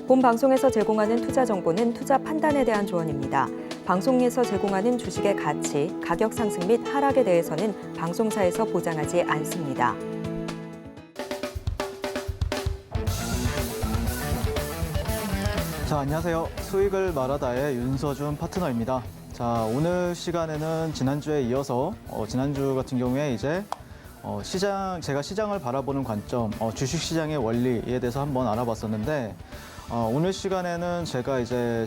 본 방송에서 제공하는 투자 정보는 투자 판단에 대한 조언입니다. 방송에서 제공하는 주식의 가치, 가격 상승 및 하락에 대해서는 방송사에서 보장하지 않습니다. 자, 안녕하세요. 수익을 말하다의 윤서준 파트너입니다. 자, 오늘 시간에는 지난주에 이어서 지난주 같은 경우에 이제 제가 시장을 바라보는 관점, 주식시장의 원리에 대해서 한번 알아봤었는데 오늘 시간에는 제가 이제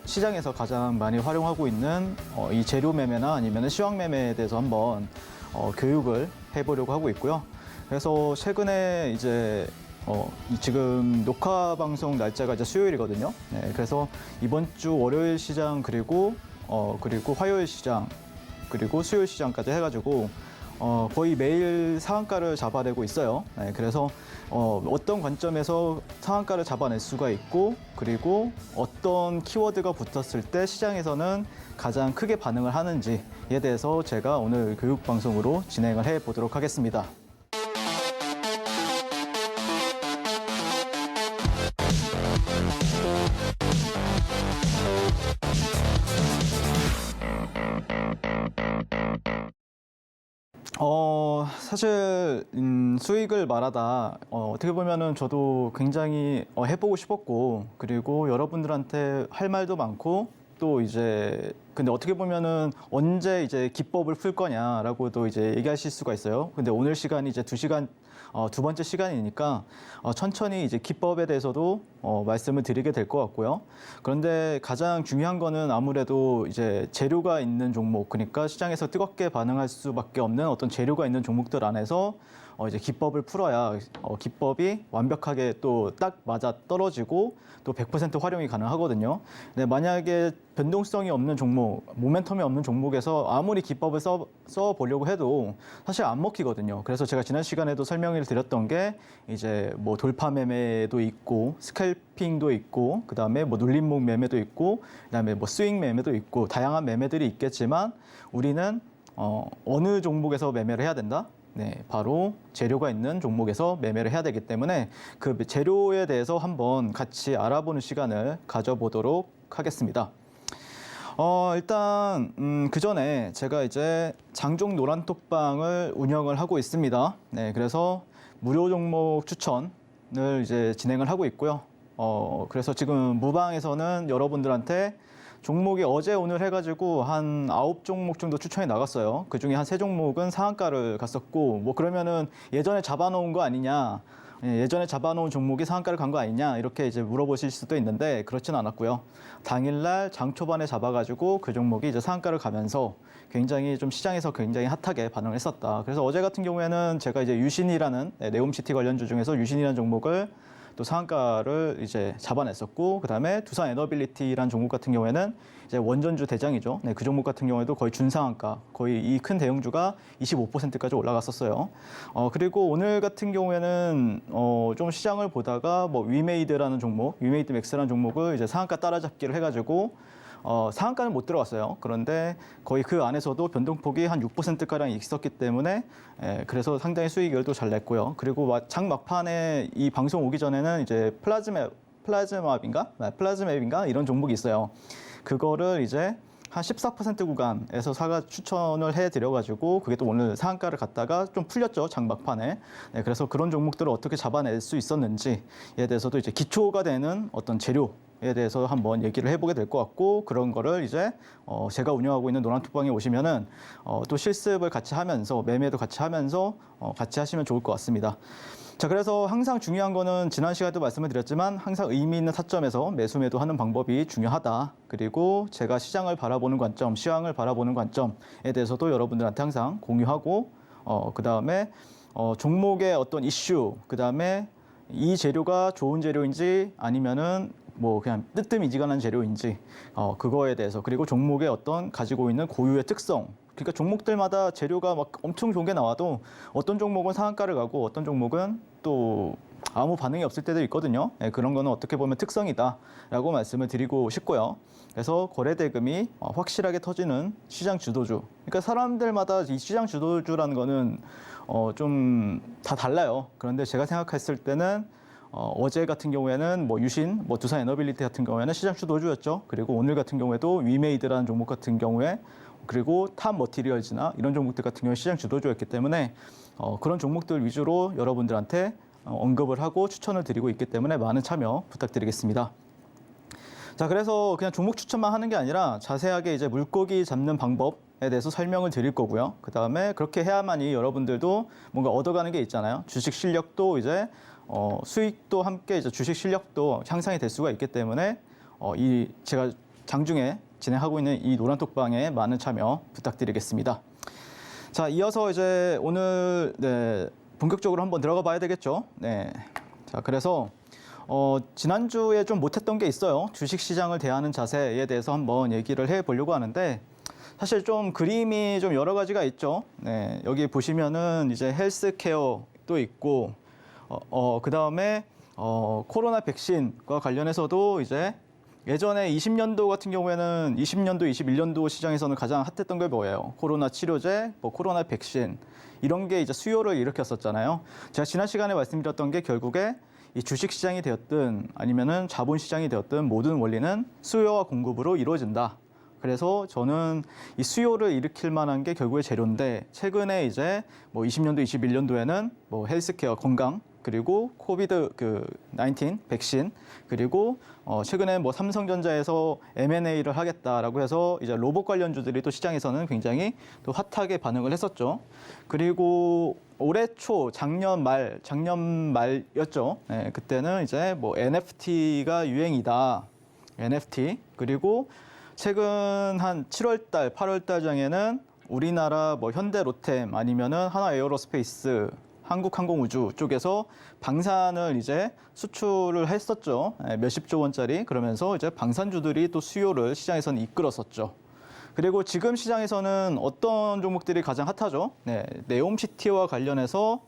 시장에서 가장 많이 활용하고 있는 이 재료 매매나 아니면 시황 매매에 대해서 한번 교육을 해보려고 하고 있고요. 그래서 최근에 이제 지금 녹화 방송 날짜가 이제 수요일이거든요. 네, 그래서 이번 주 월요일 시장 그리고 화요일 시장 그리고 수요일 시장까지 해가지고 거의 매일 상한가를 잡아내고 있어요. 네, 그래서 어떤 관점에서 상한가를 잡아낼 수가 있고 그리고 어떤 키워드가 붙었을 때 시장에서는 가장 크게 반응을 하는지에 대해서 제가 오늘 교육 방송으로 진행을 해 보도록 하겠습니다. 사실 수익을 말하다 어떻게 보면은 저도 굉장히 해보고 싶었고 그리고 여러분들한테 할 말도 많고 또 이제 근데 어떻게 보면은 언제 이제 기법을 풀 거냐라고도 이제 얘기하실 수가 있어요. 근데 오늘 시간이 이제 2시간 두 번째 시간이니까 천천히 이제 기법에 대해서도 말씀을 드리게 될 것 같고요. 그런데 가장 중요한 거는 아무래도 이제 재료가 있는 종목, 그러니까 시장에서 뜨겁게 반응할 수밖에 없는 어떤 재료가 있는 종목들 안에서 이제 기법을 풀어야 기법이 완벽하게 또 딱 맞아 떨어지고 또 100% 활용이 가능하거든요. 근데 만약에 변동성이 없는 종목, 모멘텀이 없는 종목에서 아무리 기법을 써 보려고 해도 사실 안 먹히거든요. 그래서 제가 지난 시간에도 설명을 드렸던 게 이제 뭐 돌파 매매도 있고 스캘핑도 있고 그다음에 뭐 눌림목 매매도 있고 그다음에 뭐 스윙 매매도 있고 다양한 매매들이 있겠지만 우리는 어느 종목에서 매매를 해야 된다? 네, 바로 재료가 있는 종목에서 매매를 해야 되기 때문에 그 재료에 대해서 한번 같이 알아보는 시간을 가져보도록 하겠습니다. 일단 그 전에 제가 이제 장종 노란톡방을 운영을 하고 있습니다. 네, 그래서 무료 종목 추천을 이제 진행을 하고 있고요. 그래서 지금 무방에서는 여러분들한테 종목이 어제 오늘 해가지고 한 9종목 정도 추천이 나갔어요. 그중에 한 3종목은 상한가를 갔었고 뭐 그러면은 예전에 잡아놓은 거 아니냐, 예전에 잡아놓은 종목이 상한가를 간 거 아니냐 이렇게 이제 물어보실 수도 있는데 그렇지는 않았고요. 당일날 장 초반에 잡아가지고 그 종목이 이제 상한가를 가면서 굉장히 좀 시장에서 굉장히 핫하게 반응을 했었다. 그래서 어제 같은 경우에는 제가 이제 유신이라는 네옴시티 관련주 중에서 유신이라는 종목을 또 상한가를 이제 잡아냈었고 그다음에 두산 에너빌리티라는 종목 같은 경우에는 이제 원전주 대장이죠. 네, 그 종목 같은 경우에도 거의 준상한가, 거의 이 큰 대형주가 25%까지 올라갔었어요. 그리고 오늘 같은 경우에는 좀 시장을 보다가 뭐 위메이드라는 종목, 위메이드 맥스라는 종목을 이제 상한가 따라잡기를 해가지고 상한가는 못 들어갔어요. 그런데 거의 그 안에서도 변동폭이 한 6%가량 있었기 때문에 그래서 상당히 수익을 또 잘 냈고요. 그리고 장 막판에 이 방송 오기 전에는 이제 플라즈맵인가 이런 종목이 있어요. 그거를 이제 한 14% 구간에서 사가 추천을 해드려가지고 그게 또 오늘 상한가를 갔다가 좀 풀렸죠, 장 막판에. 네, 그래서 그런 종목들을 어떻게 잡아낼 수 있었는지에 대해서도 이제 기초가 되는 어떤 재료에 대해서 한번 얘기를 해보게 될 것 같고 그런 거를 이제 제가 운영하고 있는 노란톡방에 오시면은 또 실습을 같이 하면서 매매도 같이 하면서 같이 하시면 좋을 것 같습니다. 자, 그래서 항상 중요한 거는 지난 시간에도 말씀을 드렸지만 항상 의미 있는 타점에서 매수 매도하는 방법이 중요하다. 그리고 제가 시장을 바라보는 관점, 시황을 바라보는 관점에 대해서도 여러분들한테 항상 공유하고 그다음에 종목의 어떤 이슈, 그다음에 이 재료가 좋은 재료인지 아니면은 뭐 그냥 뜨뜻미지근한 재료인지 그거에 대해서 그리고 종목의 어떤 가지고 있는 고유의 특성, 그러니까 종목들마다 재료가 막 엄청 좋은 게 나와도 어떤 종목은 상한가를 가고 어떤 종목은 또 아무 반응이 없을 때도 있거든요. 네, 그런 거는 어떻게 보면 특성이다라고 말씀을 드리고 싶고요. 그래서 거래대금이 확실하게 터지는 시장 주도주. 그러니까 사람들마다 이 시장 주도주라는 거는 좀 다 달라요. 그런데 제가 생각했을 때는 어제 같은 경우에는 뭐 유신, 뭐 두산 에너빌리티 같은 경우에는 시장 주도주였죠. 그리고 오늘 같은 경우에도 위메이드라는 종목 같은 경우에 그리고 탑 머티리얼즈나 이런 종목들 같은 경우에 시장 주도주였기 때문에 그런 종목들 위주로 여러분들한테 언급을 하고 추천을 드리고 있기 때문에 많은 참여 부탁드리겠습니다. 자, 그래서 그냥 종목 추천만 하는 게 아니라 자세하게 이제 물고기 잡는 방법에 대해서 설명을 드릴 거고요. 그 다음에 그렇게 해야만이 여러분들도 뭔가 얻어가는 게 있잖아요. 주식 실력도 이제 수익도 함께 이제 주식 실력도 향상이 될 수가 있기 때문에 이 제가 장중에 진행하고 있는 이 노란톡방에 많은 참여 부탁드리겠습니다. 자, 이어서 이제 오늘 본격적으로 한번 들어가 봐야 되겠죠. 네. 자, 그래서 지난주에 좀 못했던 게 있어요. 주식시장을 대하는 자세에 대해서 한번 얘기를 해보려고 하는데 사실 좀 그림이 좀 여러 가지가 있죠. 네, 여기 보시면은 이제 헬스케어도 있고 그 다음에 코로나 백신과 관련해서도 이제 예전에 20년도 같은 경우에는 20년도, 21년도 시장에서는 가장 핫했던 게 뭐예요? 코로나 치료제, 뭐 코로나 백신 이런 게 이제 수요를 일으켰었잖아요. 제가 지난 시간에 말씀드렸던 게 결국에 이 주식 시장이 되었든 아니면은 자본 시장이 되었든 모든 원리는 수요와 공급으로 이루어진다. 그래서 저는 이 수요를 일으킬 만한 게 결국에 재료인데 최근에 이제 뭐 20년도, 21년도에는 뭐 헬스케어 건강 그리고 코비드 19 백신 그리고 최근에 뭐 삼성전자에서 M&A를 하겠다라고 해서 이제 로봇 관련주들이 또 시장에서는 굉장히 또 핫하게 반응을 했었죠. 그리고 올해 초 작년 말이었죠. 네, 그때는 이제 뭐 NFT가 유행이다. NFT 그리고 최근 한 7월 달, 8월 달 장에는 우리나라 뭐 현대 로템 아니면은 하나 에어로스페이스 한국항공우주 쪽에서 방산을 이제 수출을 했었죠. 몇십조 원짜리. 그러면서 이제 방산주들이 또 수요를 시장에서는 이끌었었죠. 그리고 지금 시장에서는 어떤 종목들이 가장 핫하죠? 네, 네옴시티와 관련해서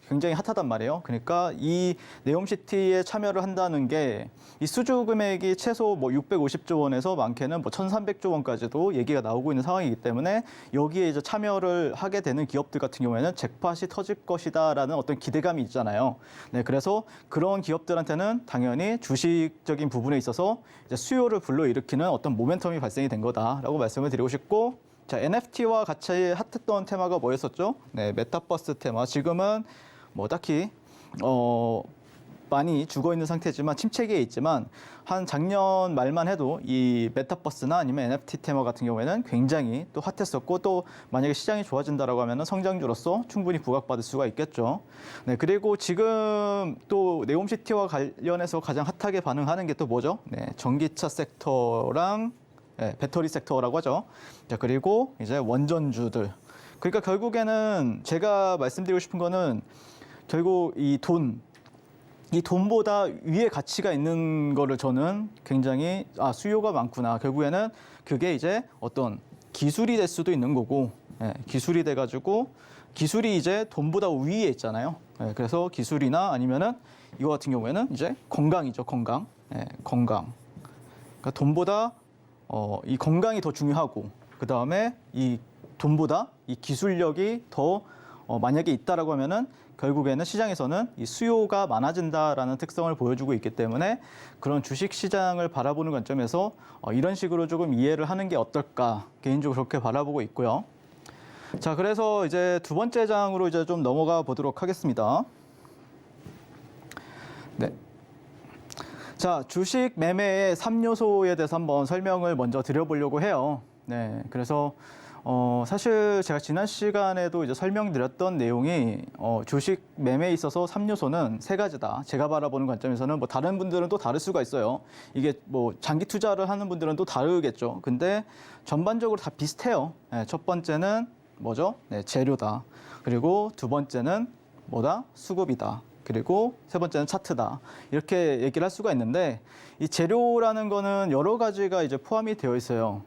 굉장히 핫하단 말이에요. 그러니까 이 네옴시티에 참여를 한다는 게 이 수주 금액이 최소 뭐 650조 원에서 많게는 뭐 1,300조 원까지도 얘기가 나오고 있는 상황이기 때문에 여기에 이제 참여를 하게 되는 기업들 같은 경우에는 잭팟이 터질 것이다라는 어떤 기대감이 있잖아요. 네, 그래서 그런 기업들한테는 당연히 주식적인 부분에 있어서 이제 수요를 불러일으키는 어떤 모멘텀이 발생이 된 거다라고 말씀을 드리고 싶고, 자, NFT와 같이 핫했던 테마가 뭐였었죠? 네, 메타버스 테마. 지금은 뭐 딱히 많이 죽어 있는 상태지만 침체기에 있지만 한 작년 말만 해도 이 메타버스나 아니면 NFT 테마 같은 경우에는 굉장히 또 핫했었고, 또 만약에 시장이 좋아진다라고 하면 성장주로서 충분히 부각받을 수가 있겠죠. 네, 그리고 지금 또 네옴시티와 관련해서 가장 핫하게 반응하는 게 또 뭐죠? 네, 전기차 섹터랑 배터리 섹터라고 하죠. 자, 그리고 이제 원전주들. 그러니까 결국에는 제가 말씀드리고 싶은 거는 결국 이 돈보다 위에 가치가 있는 거를 저는 굉장히 수요가 많구나. 결국에는 그게 이제 어떤 기술이 될 수도 있는 거고, 기술이 돼가지고 기술이 이제 돈보다 위에 있잖아요. 그래서 기술이나 아니면은 이거 같은 경우에는 이제 건강이죠. 건강. 건강. 그러니까 돈보다 이 건강이 더 중요하고, 그 다음에 이 돈보다 이 기술력이 더 만약에 있다라고 하면은 결국에는 시장에서는 이 수요가 많아진다라는 특성을 보여주고 있기 때문에 그런 주식 시장을 바라보는 관점에서 이런 식으로 조금 이해를 하는 게 어떨까, 개인적으로 그렇게 바라보고 있고요. 자, 그래서 이제 두 번째 장으로 이제 좀 넘어가 보도록 하겠습니다. 네. 자, 주식 매매의 3요소에 대해서 한번 설명을 먼저 드려보려고 해요. 네, 그래서 사실 제가 지난 시간에도 이제 설명드렸던 내용이 주식 매매에 있어서 3요소는 세 가지다. 제가 바라보는 관점에서는 뭐 다른 분들은 또 다를 수가 있어요. 이게 뭐 장기 투자를 하는 분들은 또 다르겠죠. 근데 전반적으로 다 비슷해요. 네, 첫 번째는 뭐죠? 네, 재료다. 그리고 두 번째는 뭐다? 수급이다. 그리고 세 번째는 차트다. 이렇게 얘기를 할 수가 있는데, 이 재료라는 거는 여러 가지가 이제 포함이 되어 있어요.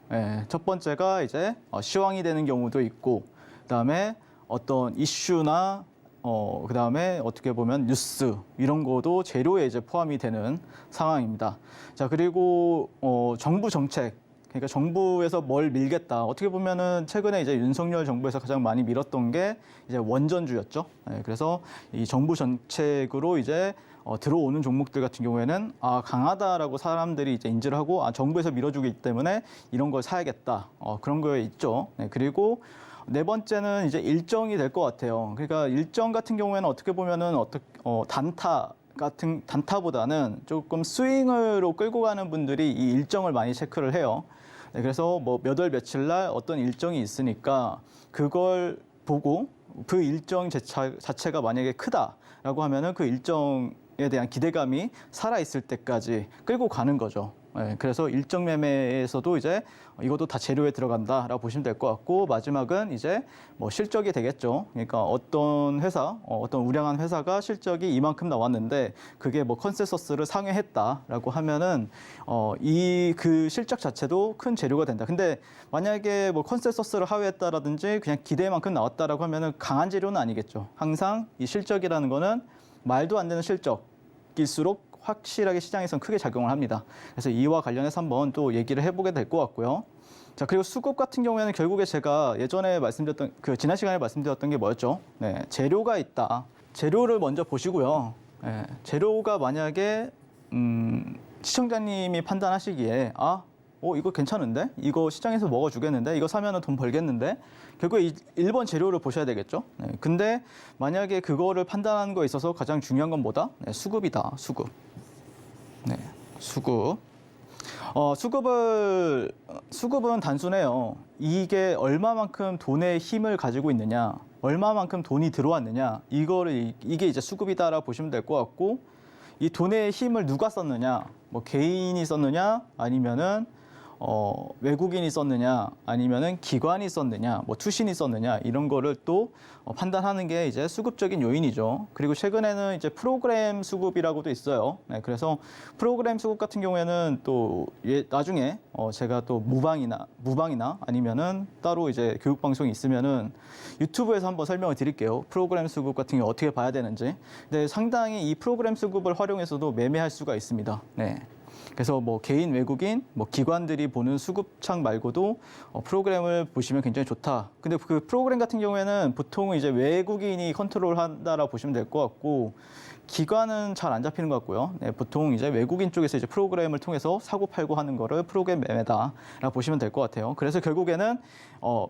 첫 번째가 이제 시황이 되는 경우도 있고, 그다음에 어떤 이슈나 그다음에 어떻게 보면 뉴스 이런 것도 재료에 이제 포함이 되는 상황입니다. 자, 그리고 정부 정책, 그러니까 정부에서 뭘 밀겠다. 어떻게 보면은 최근에 이제 윤석열 정부에서 가장 많이 밀었던 게 이제 원전주였죠. 그래서 이 정부 정책으로 이제 들어오는 종목들 같은 경우에는 강하다라고 사람들이 이제 인지를 하고 정부에서 밀어주기 때문에 이런 걸 사야겠다. 그런 거에 있죠. 그리고 네 번째는 이제 일정이 될 것 같아요. 그러니까 일정 같은 경우에는 어떻게 보면은 단타보다는 조금 스윙으로 끌고 가는 분들이 이 일정을 많이 체크를 해요. 그래서 뭐 몇 월 며칠 날 어떤 일정이 있으니까 그걸 보고 그 일정 자체가 만약에 크다라고 하면은 그 일정에 대한 기대감이 살아 있을 때까지 끌고 가는 거죠. 그래서 일정 매매에서도 이제 이것도 다 재료에 들어간다라고 보시면 될 것 같고, 마지막은 이제 뭐 실적이 되겠죠. 그러니까 어떤 회사, 어떤 우량한 회사가 실적이 이만큼 나왔는데 그게 뭐 컨센서스를 상회했다라고 하면은 이 그 실적 자체도 큰 재료가 된다. 근데 만약에 뭐 컨센서스를 하회했다라든지 그냥 기대만큼 나왔다라고 하면은 강한 재료는 아니겠죠. 항상 이 실적이라는 거는 말도 안 되는 실적일수록 확실하게 시장에서는 크게 작용을 합니다. 그래서 이와 관련해서 한번 또 얘기를 해보게 될 것 같고요. 자, 그리고 수급 같은 경우에는 결국에 제가 예전에 말씀드렸던, 지난 시간에 말씀드렸던 게 뭐였죠? 네, 재료가 있다. 재료를 먼저 보시고요. 네, 재료가 만약에, 시청자님이 판단하시기에, 이거 괜찮은데? 이거 시장에서 먹어주겠는데? 이거 사면은 돈 벌겠는데? 결국에 1번 재료를 보셔야 되겠죠? 네, 근데 만약에 그거를 판단하는 거에 있어서 가장 중요한 건 뭐다? 네, 수급이다, 수급. 네, 수급. 수급은 단순해요. 이게 얼마만큼 돈의 힘을 가지고 있느냐, 얼마만큼 돈이 들어왔느냐, 이게 이제 수급이다라고 보시면 될 것 같고, 이 돈의 힘을 누가 썼느냐, 뭐 개인이 썼느냐, 아니면은 외국인이 썼느냐, 아니면은 기관이 썼느냐, 뭐 투신이 썼느냐, 이런 거를 또 판단하는 게 이제 수급적인 요인이죠. 그리고 최근에는 이제 프로그램 수급이라고도 있어요. 네, 그래서 프로그램 수급 같은 경우에는 또 나중에 제가 또 무방이나 아니면은 따로 이제 교육 방송이 있으면은 유튜브에서 한번 설명을 드릴게요. 프로그램 수급 같은 경우 어떻게 봐야 되는지. 근데 상당히 이 프로그램 수급을 활용해서도 매매할 수가 있습니다. 네. 그래서 뭐 개인, 외국인, 뭐 기관들이 보는 수급창 말고도 프로그램을 보시면 굉장히 좋다. 근데 그 프로그램 같은 경우에는 보통은 이제 외국인이 컨트롤한다라고 보시면 될 것 같고, 기관은 잘 안 잡히는 것 같고요. 네, 보통 이제 외국인 쪽에서 이제 프로그램을 통해서 사고 팔고 하는 거를 프로그램 매매다라고 보시면 될 것 같아요. 그래서 결국에는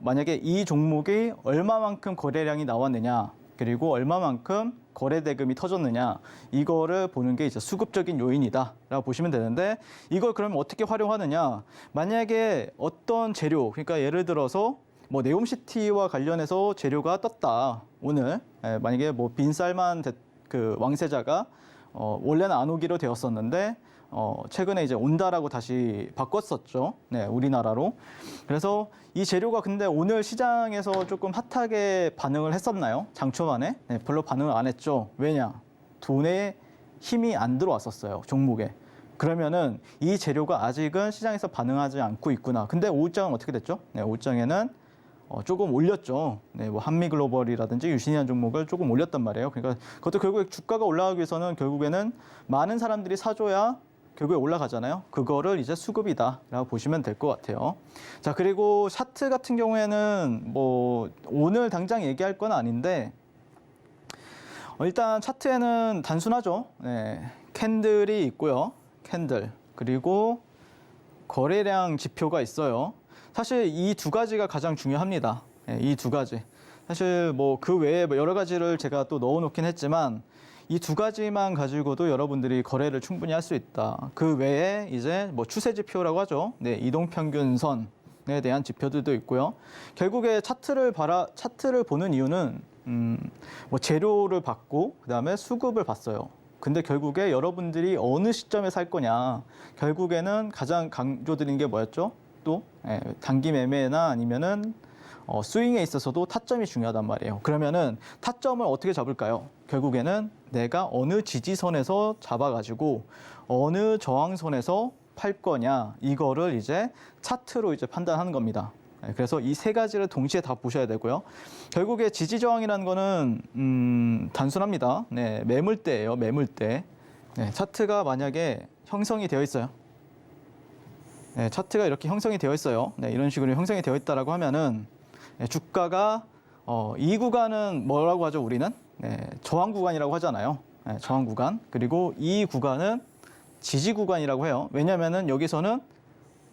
만약에 이 종목이 얼마만큼 거래량이 나왔느냐, 그리고 얼마만큼 거래 대금이 터졌느냐, 이거를 보는 게 이제 수급적인 요인이다라고 보시면 되는데, 이걸 그러면 어떻게 활용하느냐? 만약에 어떤 재료, 그러니까 예를 들어서 뭐 네옴시티와 관련해서 재료가 떴다. 오늘 만약에 뭐 빈살만 그 왕세자가 원래는 안 오기로 되었었는데 최근에 이제 온다라고 다시 바꿨었죠. 네, 우리나라로. 그래서 이 재료가 근데 오늘 시장에서 조금 핫하게 반응을 했었나요? 장초반에? 네, 별로 반응을 안 했죠. 왜냐? 돈에 힘이 안 들어왔었어요, 종목에. 그러면은 이 재료가 아직은 시장에서 반응하지 않고 있구나. 근데 오후장은 어떻게 됐죠? 네, 오후장에는 조금 올렸죠. 네, 뭐 한미글로벌이라든지 유신이한 종목을 조금 올렸단 말이에요. 그러니까 그것도 결국에 주가가 올라가기 위해서는 결국에는 많은 사람들이 사줘야 결국에 올라가잖아요. 그거를 이제 수급이다라고 보시면 될 것 같아요. 자, 그리고 차트 같은 경우에는 뭐 오늘 당장 얘기할 건 아닌데 일단 차트에는 단순하죠. 네, 캔들이 있고요. 캔들. 그리고 거래량 지표가 있어요. 사실 이 두 가지가 가장 중요합니다. 네, 이 두 가지. 사실 뭐 그 외에 여러 가지를 제가 또 넣어놓긴 했지만 이 두 가지만 가지고도 여러분들이 거래를 충분히 할 수 있다. 그 외에 이제 뭐 추세 지표라고 하죠. 네, 이동평균선에 대한 지표들도 있고요. 결국에 차트를 보는 이유는 뭐 재료를 봤고 그다음에 수급을 봤어요. 근데 결국에 여러분들이 어느 시점에 살 거냐. 결국에는 가장 강조드리는 게 뭐였죠? 또 단기 매매나 아니면은 스윙에 있어서도 타점이 중요하단 말이에요. 그러면은 타점을 어떻게 잡을까요? 결국에는 내가 어느 지지선에서 잡아가지고 어느 저항선에서 팔 거냐, 이거를 이제 차트로 이제 판단하는 겁니다. 그래서 이 세 가지를 동시에 다 보셔야 되고요. 결국에 지지 저항이라는 거는 단순합니다. 네, 매물대예요. 매물대. 네, 차트가 만약에 형성이 되어 있어요. 네, 차트가 이렇게 형성이 되어 있어요. 네, 이런 식으로 형성이 되어 있다라고 하면은 주가가 이 구간은 뭐라고 하죠? 우리는 저항 구간이라고 하잖아요. 네, 저항 구간. 그리고 이 구간은 지지 구간이라고 해요. 왜냐하면은 여기서는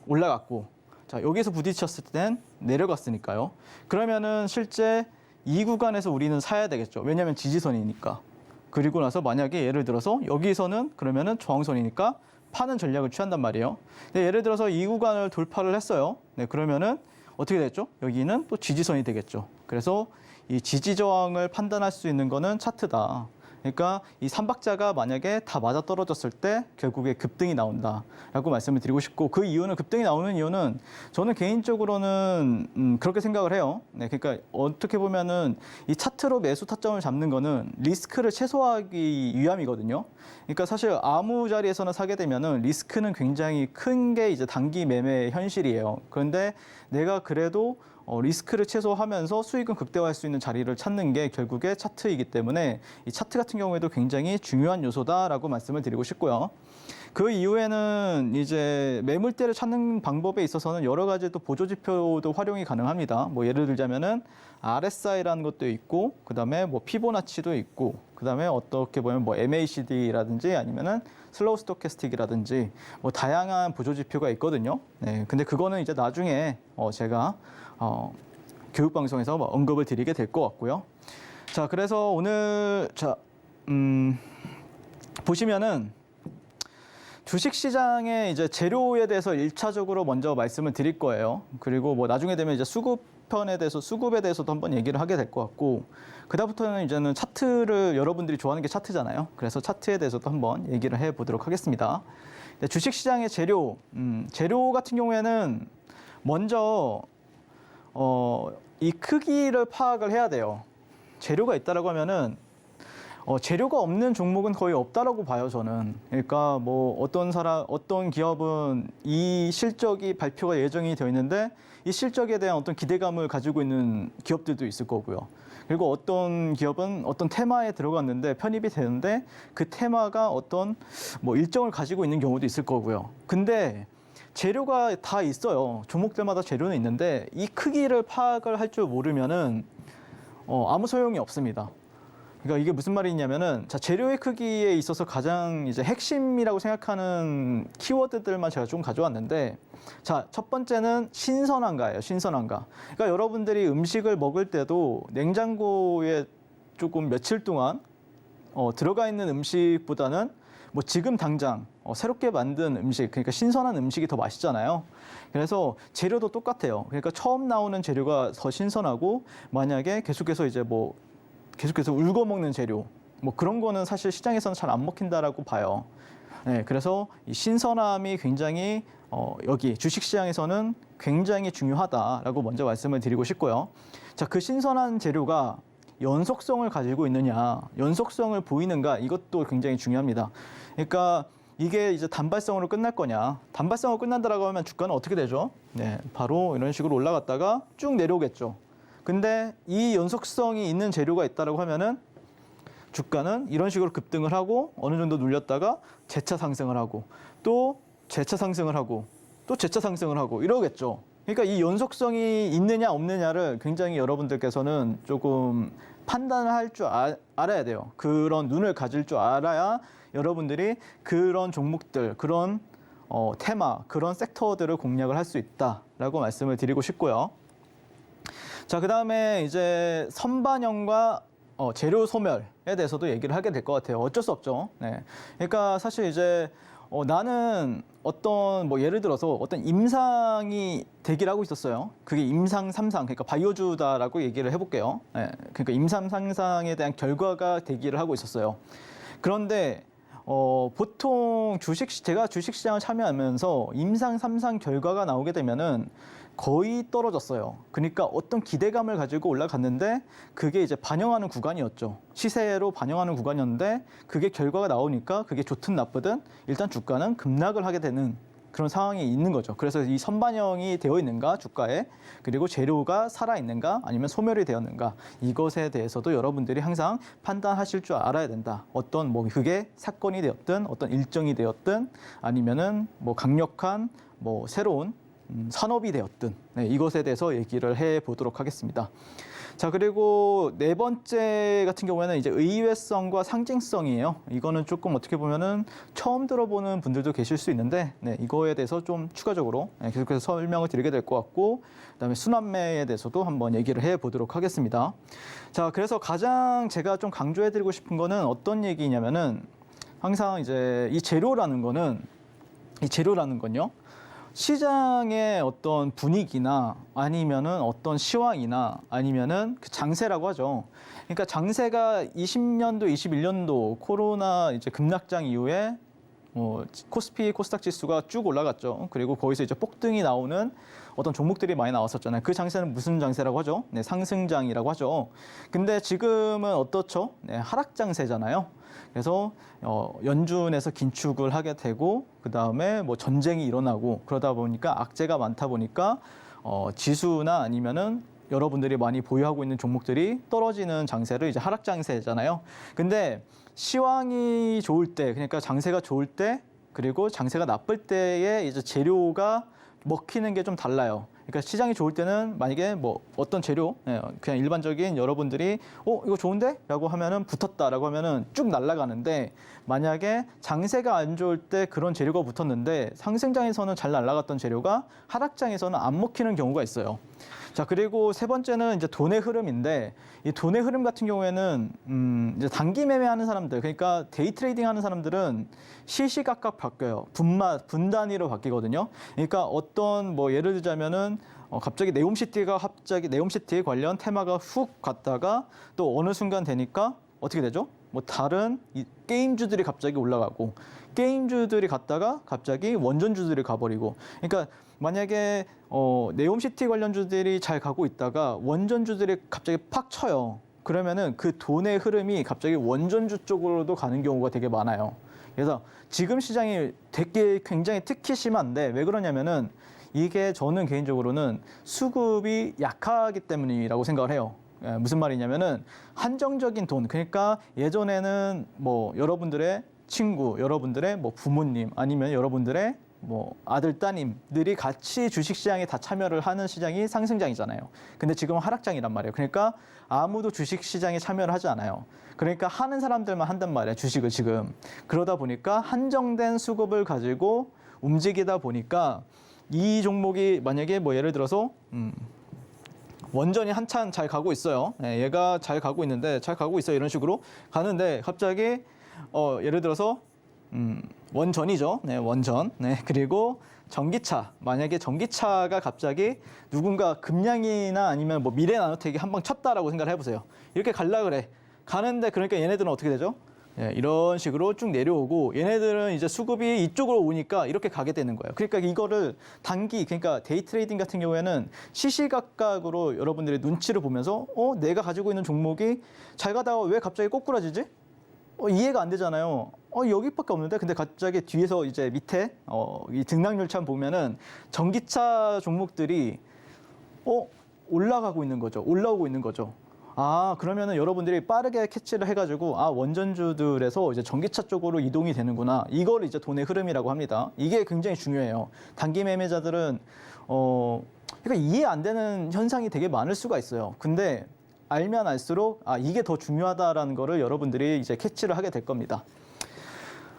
올라갔고, 자 여기서 부딪혔을 땐 내려갔으니까요. 그러면은 실제 이 구간에서 우리는 사야 되겠죠. 왜냐하면 지지선이니까. 그리고 나서 만약에 예를 들어서 여기서는 그러면은 저항선이니까 파는 전략을 취한단 말이에요. 네, 예를 들어서 이 구간을 돌파를 했어요. 네, 그러면은 어떻게 됐죠? 여기는 또 지지선이 되겠죠. 그래서 이 지지 저항을 판단할 수 있는 거는 차트다. 그러니까 이 삼박자가 만약에 다 맞아 떨어졌을 때 결국에 급등이 나온다라고 말씀을 드리고 싶고, 그 이유는, 급등이 나오는 이유는 저는 개인적으로는 그렇게 생각을 해요. 네, 그러니까 어떻게 보면은 이 차트로 매수 타점을 잡는 거는 리스크를 최소화하기 위함이거든요. 그러니까 사실 아무 자리에서나 사게 되면은 리스크는 굉장히 큰 게 이제 단기 매매 현실이에요. 그런데 내가 그래도 리스크를 최소화하면서 수익은 극대화할 수 있는 자리를 찾는 게 결국에 차트이기 때문에 이 차트 같은 경우에도 굉장히 중요한 요소다라고 말씀을 드리고 싶고요. 그 이후에는 이제 매물대를 찾는 방법에 있어서는 여러 가지 또 보조 지표도 활용이 가능합니다. 뭐 예를 들자면은 RSI라는 것도 있고, 그다음에 뭐 피보나치도 있고, 그다음에 어떻게 보면 뭐 MACD라든지 아니면은 슬로우 스토캐스틱이라든지 뭐 다양한 보조 지표가 있거든요. 네, 근데 그거는 이제 나중에 제가 교육 방송에서 언급을 드리게 될 것 같고요. 자, 그래서 오늘 보시면은 주식시장의 이제 재료에 대해서 1차적으로 먼저 말씀을 드릴 거예요. 그리고 뭐 나중에 되면 이제 수급에 대해서도 한번 얘기를 하게 될 것 같고, 그다음부터는 이제는 차트를, 여러분들이 좋아하는 게 차트잖아요. 그래서 차트에 대해서도 한번 얘기를 해보도록 하겠습니다. 네, 주식시장의 재료, 재료 같은 경우에는 먼저 이 크기를 파악을 해야 돼요. 재료가 있다라고 하면은 재료가 없는 종목은 거의 없다라고 봐요, 저는. 그러니까 뭐 어떤 기업은 이 실적이 발표가 예정이 되어 있는데 이 실적에 대한 어떤 기대감을 가지고 있는 기업들도 있을 거고요. 그리고 어떤 기업은 어떤 테마에 들어갔는데 편입이 되는데 그 테마가 어떤 뭐 일정을 가지고 있는 경우도 있을 거고요. 근데 재료가 다 있어요. 종목들마다 재료는 있는데 이 크기를 파악을 할 줄 모르면은 아무 소용이 없습니다. 그러니까 이게 무슨 말이냐면은, 자, 재료의 크기에 있어서 가장 이제 핵심이라고 생각하는 키워드들만 제가 좀 가져왔는데, 자, 첫 번째는 신선한가예요. 신선한가. 그러니까 여러분들이 음식을 먹을 때도 냉장고에 조금 며칠 동안 들어가 있는 음식보다는 뭐 지금 당장 새롭게 만든 음식, 그러니까 신선한 음식이 더 맛있잖아요. 그래서 재료도 똑같아요. 그러니까 처음 나오는 재료가 더 신선하고, 만약에 계속해서 울고 먹는 재료, 뭐 그런 거는 사실 시장에서는 잘 안 먹힌다라고 봐요. 네, 그래서 이 신선함이 굉장히 여기 주식시장에서는 굉장히 중요하다라고 먼저 말씀을 드리고 싶고요. 자, 그 신선한 재료가 연속성을 가지고 있느냐, 연속성을 보이는가, 이것도 굉장히 중요합니다. 그러니까 이게 이제 단발성으로 끝날 거냐, 단발성으로 끝난다라고 하면 주가는 어떻게 되죠? 네, 바로 이런 식으로 올라갔다가 쭉 내려오겠죠. 근데 이 연속성이 있는 재료가 있다라고 하면은 주가는 이런 식으로 급등을 하고 어느 정도 눌렸다가 재차 상승을 하고 또 재차 상승을 하고 또 재차 상승을 하고 이러겠죠. 그러니까 이 연속성이 있느냐 없느냐를 굉장히 여러분들께서는 조금 판단을 할 줄 알아야 돼요. 그런 눈을 가질 줄 알아야 여러분들이 그런 종목들, 그런 테마, 그런 섹터들을 공략을 할 수 있다라고 말씀을 드리고 싶고요. 자, 그다음에 이제 선반영과 재료 소멸에 대해서도 얘기를 하게 될 것 같아요. 어쩔 수 없죠. 네. 그러니까 사실 이제 나는 뭐 예를 들어서 어떤 임상이 대기를 하고 있었어요. 그게 임상 3상, 그러니까 바이오주다라고 얘기를 해볼게요. 네. 그러니까 임상 3상에 대한 결과가 대기를 하고 있었어요. 그런데 보통 제가 주식시장을 참여하면서 임상 3상 결과가 나오게 되면은 거의 떨어졌어요. 그러니까 어떤 기대감을 가지고 올라갔는데 그게 이제 반영하는 구간이었죠. 시세로 반영하는 구간이었는데 그게 결과가 나오니까 그게 좋든 나쁘든 일단 주가는 급락을 하게 되는 그런 상황이 있는 거죠. 그래서 이 선반영이 되어 있는가 주가에, 그리고 재료가 살아 있는가 아니면 소멸이 되었는가, 이것에 대해서도 여러분들이 항상 판단하실 줄 알아야 된다. 어떤 뭐 그게 사건이 되었든 어떤 일정이 되었든 아니면은 뭐 강력한 뭐 새로운 산업이 되었든, 네, 이것에 대해서 얘기를 해 보도록 하겠습니다. 자, 그리고 네 번째 같은 경우에는 이제 의외성과 상징성이에요. 이거는 조금 어떻게 보면은 처음 들어보는 분들도 계실 수 있는데, 네, 이거에 대해서 좀 추가적으로 계속해서 설명을 드리게 될 것 같고, 그다음에 순환매에 대해서도 한번 얘기를 해 보도록 하겠습니다. 자, 그래서 가장 제가 좀 강조해 드리고 싶은 거는 어떤 얘기냐면은, 항상 이제 이 재료라는 건요, 시장의 어떤 분위기나 아니면은 어떤 시황이나 아니면은 그 장세라고 하죠. 그러니까 장세가 20년도, 21년도 코로나 이제 급락장 이후에 코스피, 코스닥 지수가 쭉 올라갔죠. 그리고 거기서 이제 폭등이 나오는 어떤 종목들이 많이 나왔었잖아요. 그 장세는 무슨 장세라고 하죠? 네, 상승장이라고 하죠. 근데 지금은 어떻죠? 네, 하락 장세잖아요. 그래서 연준에서 긴축을 하게 되고, 그 다음에 뭐 전쟁이 일어나고, 그러다 보니까 악재가 많다 보니까 지수나 아니면은 여러분들이 많이 보유하고 있는 종목들이 떨어지는 장세를 이제 하락 장세잖아요. 근데 시황이 좋을 때, 그러니까 장세가 좋을 때, 그리고 장세가 나쁠 때에 이제 재료가 먹히는 게 좀 달라요. 그러니까 시장이 좋을 때는 만약에 뭐 어떤 재료, 그냥 일반적인 여러분들이 이거 좋은데? 라고 하면은 붙었다라고 하면은 쭉 날아가는데, 만약에 장세가 안 좋을 때 그런 재료가 붙었는데 상승장에서는 잘 날아갔던 재료가 하락장에서는 안 먹히는 경우가 있어요. 자, 그리고 세 번째는 이제 돈의 흐름인데, 이 돈의 흐름 같은 경우에는 이제 단기 매매하는 사람들, 그러니까 데이 트레이딩 하는 사람들은 시시각각 바뀌어요. 분 단위로 바뀌거든요. 그러니까 어떤 뭐 예를 들자면은 갑자기 네옴시티 관련 테마가 훅 갔다가 또 어느 순간 되니까 어떻게 되죠? 뭐 다른 게임주들이 갑자기 올라가고, 게임주들이 갔다가 갑자기 원전주들이 가버리고, 그러니까 만약에 네옴시티 관련주들이 잘 가고 있다가 원전주들이 갑자기 팍 쳐요. 그러면은 그 돈의 흐름이 갑자기 원전주 쪽으로도 가는 경우가 되게 많아요. 그래서 지금 시장이 되게 굉장히 특히 심한데, 왜 그러냐면은 이게 저는 개인적으로는 수급이 약하기 때문이라고 생각을 해요. 무슨 말이냐면은 한정적인 돈, 그러니까 예전에는 뭐 여러분들의 친구, 여러분들의 뭐 부모님, 아니면 여러분들의 뭐 아들, 따님들이 같이 주식시장에 다 참여를 하는 시장이 상승장이잖아요. 근데 지금은 하락장이란 말이에요. 그러니까 아무도 주식시장에 참여를 하지 않아요. 그러니까 하는 사람들만 한단 말이에요, 주식을 지금. 그러다 보니까 한정된 수급을 가지고 움직이다 보니까 이 종목이 만약에 뭐 예를 들어서 원전이 한참 잘 가고 있어요. 네, 얘가 잘 가고 있는데, 잘 가고 있어요, 이런 식으로 가는데 갑자기 예를 들어서 원전이죠. 네, 원전. 네, 그리고 전기차. 만약에 전기차가 갑자기 누군가 금양이나 아니면 뭐 미래나노텍이 한 방 쳤다라고 생각을 해보세요. 이렇게 갈라 그래. 가는데 그러니까 얘네들은 어떻게 되죠? 네, 이런 식으로 쭉 내려오고, 얘네들은 이제 수급이 이쪽으로 오니까 이렇게 가게 되는 거예요. 그러니까 이거를 그러니까 데이 트레이딩 같은 경우에는 시시각각으로 여러분들이 눈치를 보면서 내가 가지고 있는 종목이 잘 가다가 왜 갑자기 꼬꾸라지지? 이해가 안 되잖아요. 여기밖에 없는데? 근데 갑자기 뒤에서 이제 밑에, 이 등락열차 보면은 전기차 종목들이, 올라오고 있는 거죠. 아, 그러면은 여러분들이 빠르게 캐치를 해가지고, 원전주들에서 이제 전기차 쪽으로 이동이 되는구나. 이걸 이제 돈의 흐름이라고 합니다. 이게 굉장히 중요해요. 단기 매매자들은, 그러니까 이해 안 되는 현상이 되게 많을 수가 있어요. 근데 알면 알수록 이게 더 중요하다라는 거를 여러분들이 이제 캐치를 하게 될 겁니다.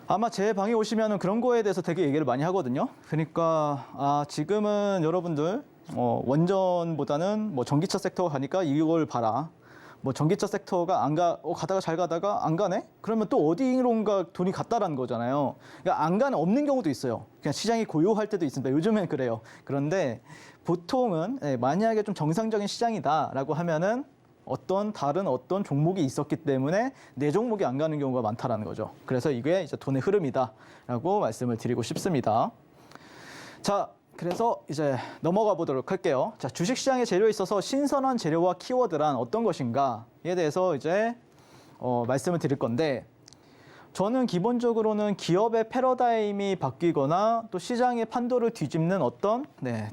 아마 제 방에 오시면은 그런 거에 대해서 되게 얘기를 많이 하거든요. 그러니까 지금은 여러분들 원전보다는 뭐 전기차 섹터가 가니까 이걸 봐라. 뭐 전기차 섹터가 가다가 잘 가다가 안 가네? 그러면 또 어디론가 돈이 갔다라는 거잖아요. 그러니까 안 가는 없는 경우도 있어요. 그냥 시장이 고요할 때도 있습니다. 요즘엔 그래요. 그런데 보통은 만약에 좀 정상적인 시장이다라고 하면은 다른 어떤 종목이 있었기 때문에 내 종목이 안 가는 경우가 많다라는 거죠. 그래서 이게 이제 돈의 흐름이다라고 말씀을 드리고 싶습니다. 자, 그래서 이제 넘어가 보도록 할게요. 자, 주식시장의 재료에 있어서 신선한 재료와 키워드란 어떤 것인가에 대해서 이제 말씀을 드릴 건데, 저는 기본적으로는 기업의 패러다임이 바뀌거나 또 시장의 판도를 뒤집는 어떤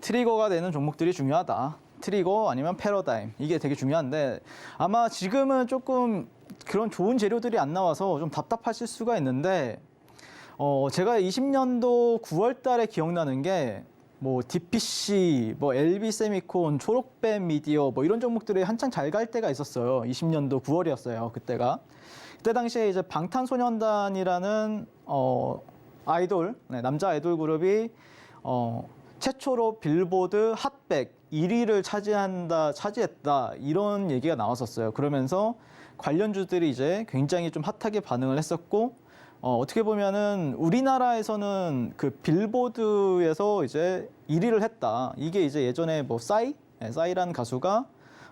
트리거가 되는 종목들이 중요하다. 트리거 아니면 패러다임 이게 되게 중요한데 아마 지금은 조금 그런 좋은 재료들이 안 나와서 좀 답답하실 수가 있는데 제가 20년도 9월 달에 기억나는 게 뭐 DPC, 뭐 LB세미콘, 초록뱀 미디어 뭐 이런 종목들이 한창 잘 갈 때가 있었어요. 20년도 9월이었어요. 그때가. 그때 당시에 이제 방탄소년단이라는 아이돌, 남자 아이돌 그룹이 최초로 빌보드 핫백 1위를 차지했다 이런 얘기가 나왔었어요. 그러면서 관련주들이 이제 굉장히 좀 핫하게 반응을 했었고 어떻게 보면은 우리나라에서는 그 빌보드에서 이제 1위를 했다. 이게 이제 예전에 뭐 싸이라는 가수가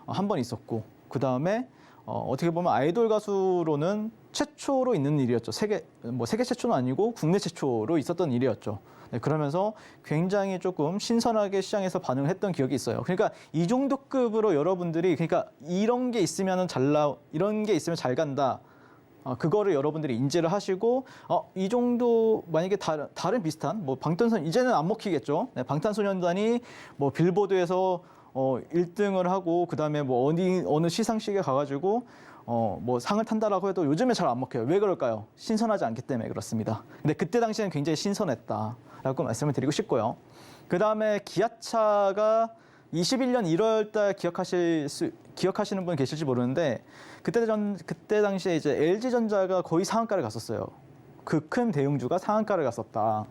한 번 있었고 그 다음에 어떻게 보면 아이돌 가수로는 최초로 있는 일이었죠. 세계 최초는 아니고 국내 최초로 있었던 일이었죠. 네, 그러면서 굉장히 조금 신선하게 시장에서 반응을 했던 기억이 있어요. 그러니까 이 정도 급으로 여러분들이 그러니까 이런 게 있으면 이런 게 있으면 잘 간다. 그거를 여러분들이 인지를 하시고 이 정도 만약에 다른 비슷한 뭐 이제는 안 먹히겠죠. 네, 방탄소년단이 뭐 빌보드에서 1등을 하고 그다음에 뭐 어느 시상식에 가가지고 뭐 상을 탄다라고 해도 요즘에 잘 안 먹혀요. 왜 그럴까요? 신선하지 않기 때문에 그렇습니다. 근데 그때 당시에는 굉장히 신선했다라고 말씀을 드리고 싶고요. 그다음에 기아차가 21년 1월 달 기억하시는 분 계실지 모르는데 그때 당시에 이제 LG전자가 거의 상한가를 갔었어요. 그 큰 대형주가 상한가를 갔었다.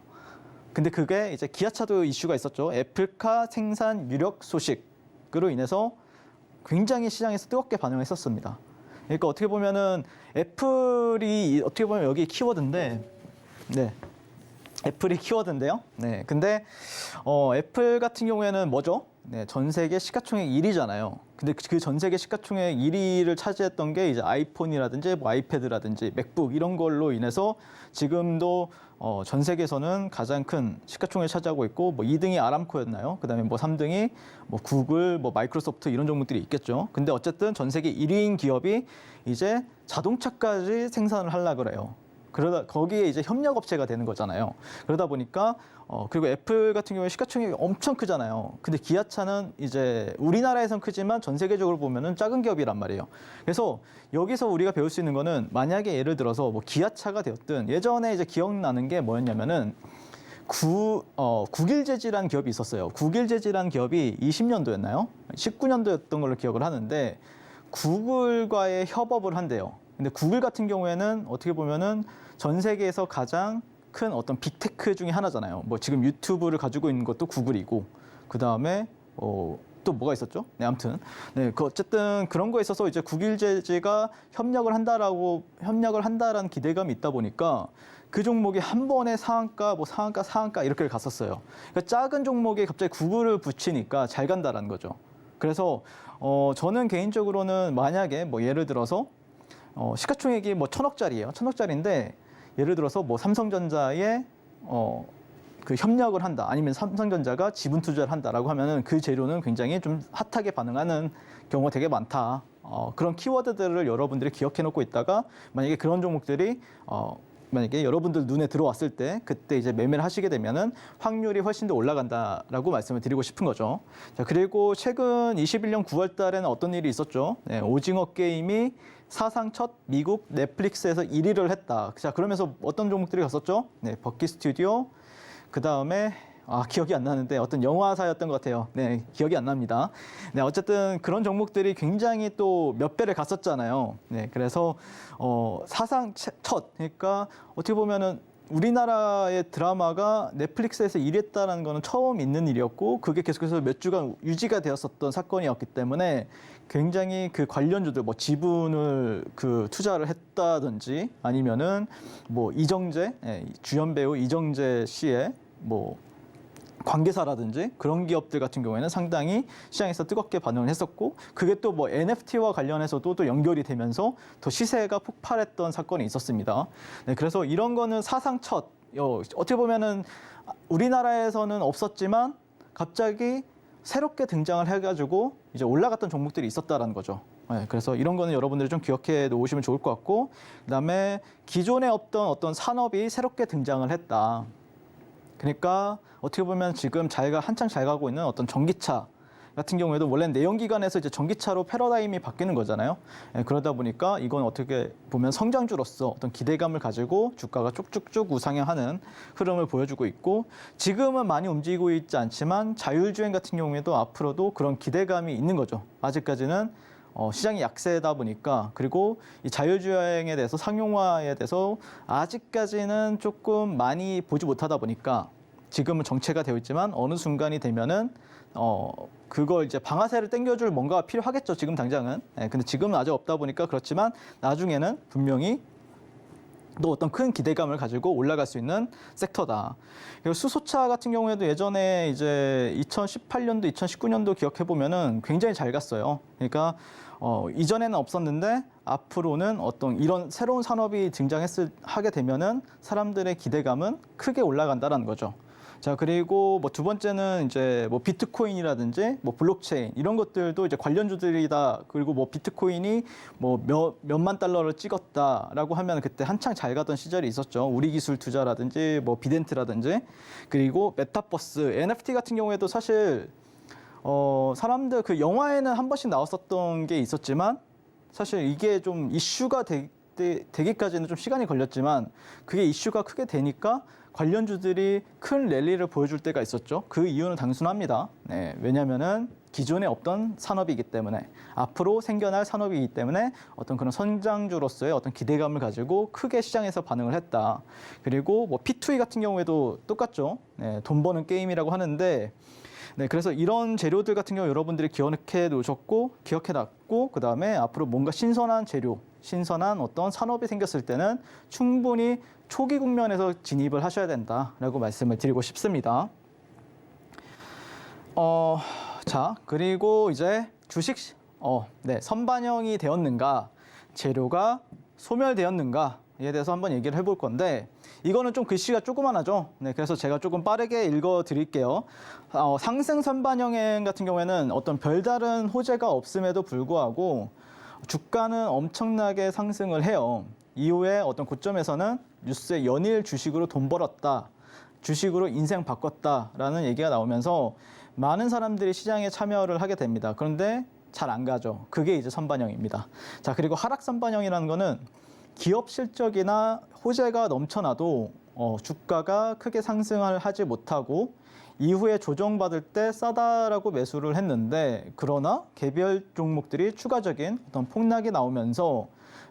근데 그게 이제 기아차도 이슈가 있었죠. 애플카 생산 유력 소식으로 인해서 굉장히 시장에서 뜨겁게 반응했었습니다. 그러니까 어떻게 보면은 애플이 어떻게 보면 여기 키워드인데, 네. 애플이 키워드인데요. 네. 근데 애플 같은 경우에는 뭐죠? 네, 전 세계 시가총액 1위잖아요. 근데 그 전 세계 시가총액 1위를 차지했던 게 이제 아이폰이라든지 뭐 아이패드라든지 맥북 이런 걸로 인해서 지금도 전 세계에서는 가장 큰 시가총액을 차지하고 있고 뭐 2등이 아람코였나요? 그다음에 뭐 3등이 뭐 구글, 뭐 마이크로소프트 이런 종목들이 있겠죠. 근데 어쨌든 전 세계 1위인 기업이 이제 자동차까지 생산을 하려고 그래요. 그러다 거기에 이제 협력 업체가 되는 거잖아요. 그러다 보니까 그리고 애플 같은 경우에 시가총액이 엄청 크잖아요. 근데 기아차는 이제 우리나라에선 크지만 전 세계적으로 보면은 작은 기업이란 말이에요. 그래서 여기서 우리가 배울 수 있는 거는 만약에 예를 들어서 뭐 기아차가 되었든 예전에 이제 기억나는 게 뭐였냐면은 국일재지라는 기업이 있었어요. 국일재지라는 기업이 20년도였나요? 19년도였던 걸로 기억을 하는데 구글과의 협업을 한대요. 근데 구글 같은 경우에는 어떻게 보면은 전 세계에서 가장 큰 어떤 빅테크 중에 하나잖아요. 뭐 지금 유튜브를 가지고 있는 것도 구글이고, 그 다음에 또 뭐가 있었죠? 네, 아무튼 어쨌든 그런 거에 있어서 이제 국일재지가 협력을 한다라는 기대감이 있다 보니까 그 종목이 한 번에 상한가 이렇게 갔었어요. 그러니까 작은 종목에 갑자기 구글을 붙이니까 잘 간다라는 거죠. 그래서 저는 개인적으로는 만약에 뭐 예를 들어서 시가총액이 뭐 1,000억짜리예요. 1,000억짜리인데 예를 들어서 뭐 삼성전자에 그 협력을 한다. 아니면 삼성전자가 지분 투자를 한다라고 하면은 그 재료는 굉장히 좀 핫하게 반응하는 경우가 되게 많다. 그런 키워드들을 여러분들이 기억해 놓고 있다가 만약에 그런 종목들이 만약에 여러분들 눈에 들어왔을 때 그때 이제 매매를 하시게 되면은 확률이 훨씬 더 올라간다라고 말씀을 드리고 싶은 거죠. 자, 그리고 최근 21년 9월 달에는 어떤 일이 있었죠? 네, 오징어 게임이 사상 첫 미국 넷플릭스에서 1위를 했다. 자, 그러면서 어떤 종목들이 갔었죠? 네, 버키 스튜디오, 그 다음에 기억이 안 나는데 어떤 영화사였던 것 같아요. 네, 기억이 안 납니다. 네, 어쨌든 그런 종목들이 굉장히 또 몇 배를 갔었잖아요. 네, 그래서 사상 첫, 그러니까 어떻게 보면은 우리나라의 드라마가 넷플릭스에서 1위 했다는 거는 처음 있는 일이었고 그게 계속해서 몇 주간 유지가 되었었던 사건이었기 때문에 굉장히 그 관련주들 뭐 지분을 그 투자를 했다든지 아니면은 뭐 이정재 주연 배우 이정재 씨의 뭐 관계사라든지 그런 기업들 같은 경우에는 상당히 시장에서 뜨겁게 반응을 했었고 그게 또 뭐 NFT와 관련해서도 또 연결이 되면서 더 시세가 폭발했던 사건이 있었습니다. 네, 그래서 이런 거는 사상 첫 어떻게 보면은 우리나라에서는 없었지만 갑자기 새롭게 등장을 해가지고 이제 올라갔던 종목들이 있었다라는 거죠. 그래서 이런 거는 여러분들이 좀 기억해 놓으시면 좋을 것 같고, 그다음에 기존에 없던 어떤 산업이 새롭게 등장을 했다. 그러니까 어떻게 보면 지금 한창 잘 가고 있는 어떤 전기차 같은 경우에도 원래는 내연기관에서 이제 전기차로 패러다임이 바뀌는 거잖아요. 그러다 보니까 이건 어떻게 보면 성장주로서 어떤 기대감을 가지고 주가가 쭉쭉쭉 우상향하는 흐름을 보여주고 있고, 지금은 많이 움직이고 있지 않지만 자율주행 같은 경우에도 앞으로도 그런 기대감이 있는 거죠. 아직까지는 시장이 약세다 보니까, 그리고 이 자율주행에 대해서 상용화에 대해서 아직까지는 조금 많이 보지 못하다 보니까 지금은 정체가 되어 있지만 어느 순간이 되면은 그걸 이제 방아쇠를 당겨줄 뭔가가 필요하겠죠. 지금 당장은. 근데 지금은 아직 없다 보니까 그렇지만 나중에는 분명히 또 어떤 큰 기대감을 가지고 올라갈 수 있는 섹터다. 그리고 수소차 같은 경우에도 예전에 이제 2018년도, 2019년도 기억해 보면은 굉장히 잘 갔어요. 그러니까 이전에는 없었는데 앞으로는 어떤 이런 새로운 산업이 하게 되면은 사람들의 기대감은 크게 올라간다라는 거죠. 자, 그리고 뭐 두 번째는 이제 뭐 비트코인이라든지 뭐 블록체인 이런 것들도 이제 관련주들이다. 그리고 뭐 비트코인이 뭐 몇만 달러를 찍었다라고 하면 그때 한창 잘 가던 시절이 있었죠. 우리기술 투자라든지 뭐 비덴트라든지. 그리고 메타버스, NFT 같은 경우에도 사실 사람들 그 영화에는 한 번씩 나왔었던 게 있었지만 사실 이게 좀 이슈가 되기까지는 좀 시간이 걸렸지만 그게 이슈가 크게 되니까 관련주들이 큰 랠리를 보여줄 때가 있었죠. 그 이유는 단순합니다. 왜냐하면은 기존에 없던 산업이기 때문에, 앞으로 생겨날 산업이기 때문에 어떤 그런 성장주로서의 어떤 기대감을 가지고 크게 시장에서 반응을 했다. 그리고 뭐 P2E 같은 경우에도 똑같죠. 돈 버는 게임이라고 하는데, 그래서 이런 재료들 같은 경우 여러분들이 기억해 놓으셨고, 기억해 놨고, 그 다음에 앞으로 뭔가 신선한 재료, 신선한 어떤 산업이 생겼을 때는 충분히 초기 국면에서 진입을 하셔야 된다라고 말씀을 드리고 싶습니다. 자, 그리고 이제 주식, 선반영이 되었는가, 재료가 소멸되었는가에 대해서 한번 얘기를 해볼 건데, 이거는 좀 글씨가 조그만하죠. 그래서 제가 조금 빠르게 읽어 드릴게요. 상승 선반영 같은 경우에는 어떤 별다른 호재가 없음에도 불구하고 주가는 엄청나게 상승을 해요. 이후에 어떤 고점에서는 뉴스에 연일 주식으로 돈 벌었다, 주식으로 인생 바꿨다라는 얘기가 나오면서 많은 사람들이 시장에 참여를 하게 됩니다. 그런데 잘 안 가죠. 그게 이제 선반영입니다. 자, 그리고 하락 선반영이라는 거는 기업 실적이나 호재가 넘쳐나도 주가가 크게 상승을 하지 못하고 이후에 조정받을 때 싸다라고 매수를 했는데, 그러나 개별 종목들이 추가적인 어떤 폭락이 나오면서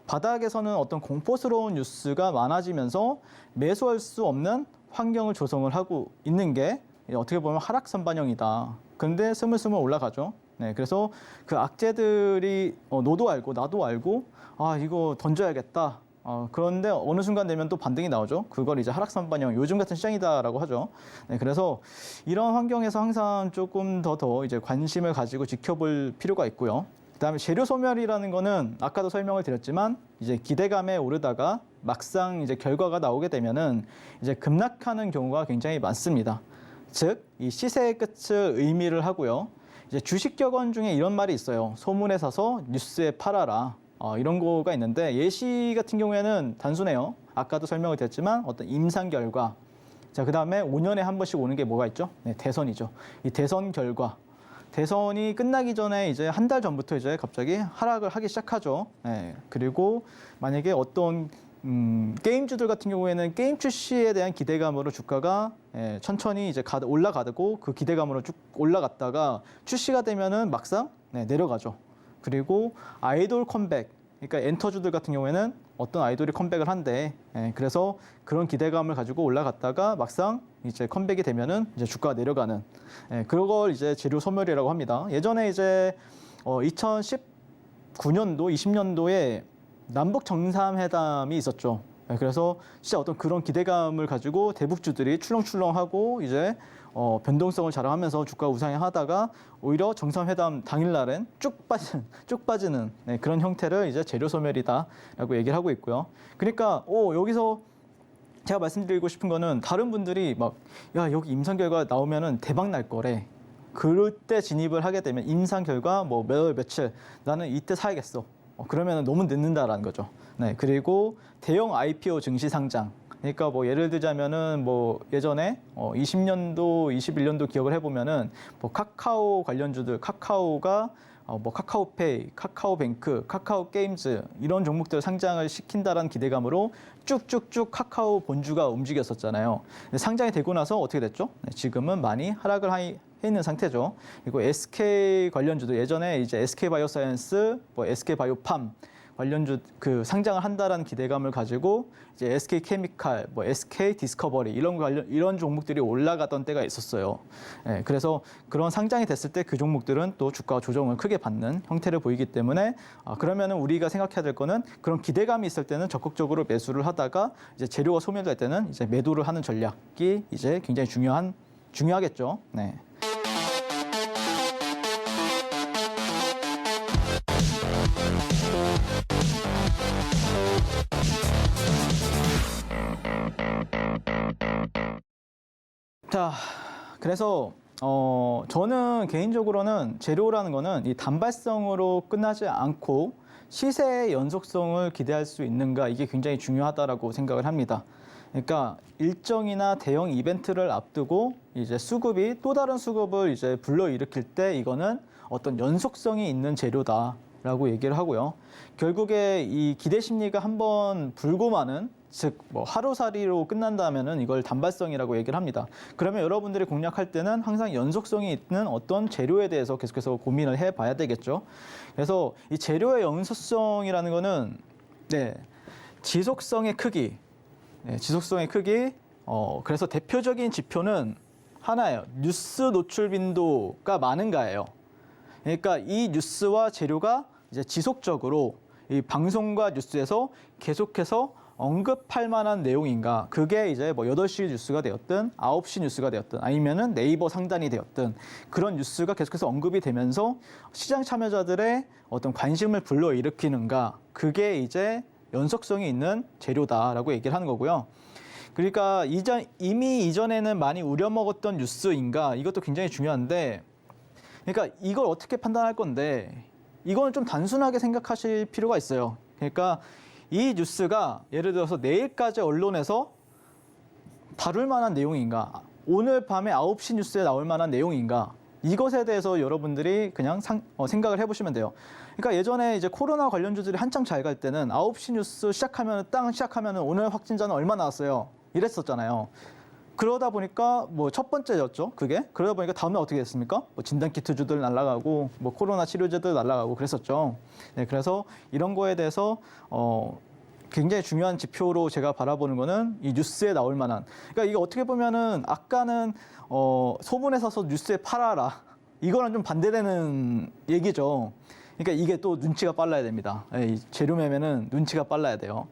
바닥에서는 어떤 공포스러운 뉴스가 많아지면서 매수할 수 없는 환경을 조성을 하고 있는 게 어떻게 보면 하락 선반영이다. 근데 스물스물 올라가죠. 그래서 그 악재들이 너도 알고 나도 알고 이거 던져야겠다. 그런데 어느 순간 되면 또 반등이 나오죠. 그걸 이제 하락 선반영, 요즘 같은 시장이다라고 하죠. 그래서 이런 환경에서 항상 조금 더 이제 관심을 가지고 지켜볼 필요가 있고요. 그다음에 재료 소멸이라는 거는 아까도 설명을 드렸지만 이제 기대감에 오르다가 막상 이제 결과가 나오게 되면은 이제 급락하는 경우가 굉장히 많습니다. 즉, 이 시세의 끝을 의미를 하고요. 이제 주식 격언 중에 이런 말이 있어요. 소문에 사서 뉴스에 팔아라. 이런 거가 있는데, 예시 같은 경우에는 단순해요. 아까도 설명을 드렸지만 어떤 임상 결과. 자, 그다음에 5년에 한 번씩 오는 게 뭐가 있죠? 대선이죠. 이 대선 결과. 대선이 끝나기 전에 이제 한 달 전부터 이제 갑자기 하락을 하기 시작하죠. 그리고 만약에 어떤 게임주들 같은 경우에는 게임 출시에 대한 기대감으로 주가가 천천히 이제 올라가고 그 기대감으로 쭉 올라갔다가 출시가 되면은 막상 내려가죠. 그리고 아이돌 컴백, 그러니까 엔터주들 같은 경우에는 어떤 아이돌이 컴백을 한대. 그래서 그런 기대감을 가지고 올라갔다가 막상 이제 컴백이 되면은 이제 주가가 내려가는. 그걸 이제 재료 소멸이라고 합니다. 예전에 이제 2019년도, 20년도에 남북 정상회담이 있었죠. 그래서 진짜 어떤 그런 기대감을 가지고 대북주들이 출렁출렁하고 이제 변동성을 자랑하면서 주가 우상향하다가 오히려 정상회담 당일날엔 쭉 빠지는 그런 형태를 이제 재료 소멸이다라고 얘기를 하고 있고요. 그러니까 여기서 제가 말씀드리고 싶은 거는, 다른 분들이 막 여기 임상 결과 나오면은 대박 날 거래. 그때 진입을 하게 되면 임상 결과 뭐 몇 월 며칠 나는 이때 사야겠어. 그러면 너무 늦는다라는 거죠. 네, 그리고 대형 IPO 증시 상장. 그러니까 뭐 예를 들자면은 뭐 예전에 20년도, 21년도 기억을 해보면은 뭐 카카오 관련주들, 카카오가 뭐 카카오페이, 카카오뱅크, 카카오게임즈 이런 종목들 상장을 시킨다라는 기대감으로 쭉쭉쭉 카카오 본주가 움직였었잖아요. 근데 상장이 되고 나서 어떻게 됐죠? 네, 지금은 많이 하락을 해 있는 상태죠. 그리고 SK 관련주도 예전에 이제 SK 바이오사이언스, 뭐 SK 바이오팜 관련주 그 상장을 한다라는 기대감을 가지고 이제 SK 케미칼, 뭐 SK 디스커버리 이런 종목들이 올라가던 때가 있었어요. 예, 그래서 그런 상장이 됐을 때 그 종목들은 또 주가 조정을 크게 받는 형태를 보이기 때문에 그러면은 우리가 생각해야 될 거는 그런 기대감이 있을 때는 적극적으로 매수를 하다가 이제 재료가 소멸될 때는 이제 매도를 하는 전략이 이제 굉장히 중요하겠죠. 네. 자, 그래서 저는 개인적으로는 재료라는 거는 이 단발성으로 끝나지 않고 시세의 연속성을 기대할 수 있는가 이게 굉장히 중요하다라고 생각을 합니다. 그러니까 일정이나 대형 이벤트를 앞두고 이제 수급이 또 다른 수급을 이제 불러일으킬 때 이거는 어떤 연속성이 있는 재료다라고 얘기를 하고요. 결국에 이 기대 심리가 한번 불고 마는 즉 뭐 하루살이로 끝난다면은 이걸 단발성이라고 얘기를 합니다. 그러면 여러분들이 공략할 때는 항상 연속성이 있는 어떤 재료에 대해서 계속해서 고민을 해봐야 되겠죠. 그래서 이 재료의 연속성이라는 거는 지속성의 크기, 지속성의 크기. 그래서 대표적인 지표는 하나예요. 뉴스 노출 빈도가 많은가예요. 그러니까 이 뉴스와 재료가 이제 지속적으로 이 방송과 뉴스에서 계속해서 언급할 만한 내용인가. 그게 이제 뭐 8시 뉴스가 되었든 9시 뉴스가 되었든 아니면은 네이버 상단이 되었든 그런 뉴스가 계속해서 언급이 되면서 시장 참여자들의 어떤 관심을 불러일으키는가. 그게 이제 연속성이 있는 재료다라고 얘기를 하는 거고요. 그러니까 이미 이전에는 많이 우려먹었던 뉴스인가. 이것도 굉장히 중요한데 그러니까 이걸 어떻게 판단할 건데 이거는 좀 단순하게 생각하실 필요가 있어요. 그러니까 이 뉴스가 예를 들어서 내일까지 언론에서 다룰 만한 내용인가? 오늘 밤에 9시 뉴스에 나올 만한 내용인가? 이것에 대해서 여러분들이 그냥 생각을 해보시면 돼요. 그러니까 예전에 이제 코로나 관련주들이 한창 잘 갈 때는 9시 뉴스 시작하면 오늘 확진자는 얼마 나왔어요? 이랬었잖아요. 그러다 보니까 뭐 첫 번째였죠, 그게. 그러다 보니까 다음날 어떻게 됐습니까? 뭐 진단키트주들 날아가고, 뭐 코로나 치료제들 날아가고 그랬었죠. 네, 그래서 이런 거에 대해서 굉장히 중요한 지표로 제가 바라보는 거는 이 뉴스에 나올 만한. 그러니까 이게 어떻게 보면은 아까는 소문에 서서 뉴스에 팔아라. 이거랑 좀 반대되는 얘기죠. 그러니까 이게 또 눈치가 빨라야 됩니다. 이 재료 매매는 눈치가 빨라야 돼요.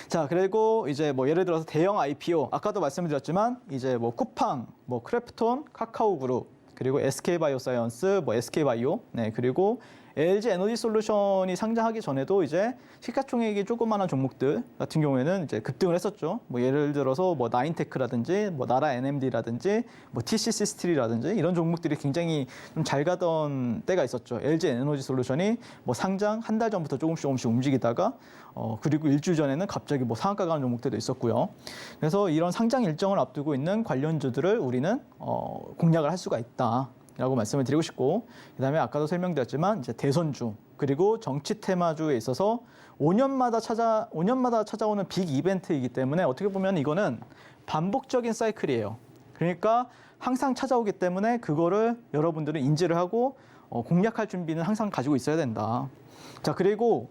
자, 그리고 이제 뭐 예를 들어서 대형 IPO, 아까도 말씀드렸지만 이제 뭐 쿠팡, 뭐 크래프톤, 카카오그룹, 그리고 SK바이오사이언스, 뭐 SK바이오, 네, 그리고 LG 에너지 솔루션이 상장하기 전에도 이제 시가총액이 조그마한 종목들 같은 경우에는 이제 급등을 했었죠. 뭐 예를 들어서 뭐 나인테크라든지 뭐 나라 NMD라든지 뭐 TCC 스틸이라든지 이런 종목들이 굉장히 좀 잘 가던 때가 있었죠. LG 에너지 솔루션이 뭐 상장 한 달 전부터 조금씩 움직이다가 그리고 일주일 전에는 갑자기 뭐 상한가 가는 종목들도 있었고요. 그래서 이런 상장 일정을 앞두고 있는 관련주들을 우리는 공략을 할 수가 있다. 라고 말씀을 드리고 싶고, 그다음에 아까도 설명드렸지만 이제 대선주 그리고 정치 테마주에 있어서 5년마다 찾아오는 빅 이벤트이기 때문에 어떻게 보면 이거는 반복적인 사이클이에요. 그러니까 항상 찾아오기 때문에 그거를 여러분들은 인지를 하고 공략할 준비는 항상 가지고 있어야 된다. 자, 그리고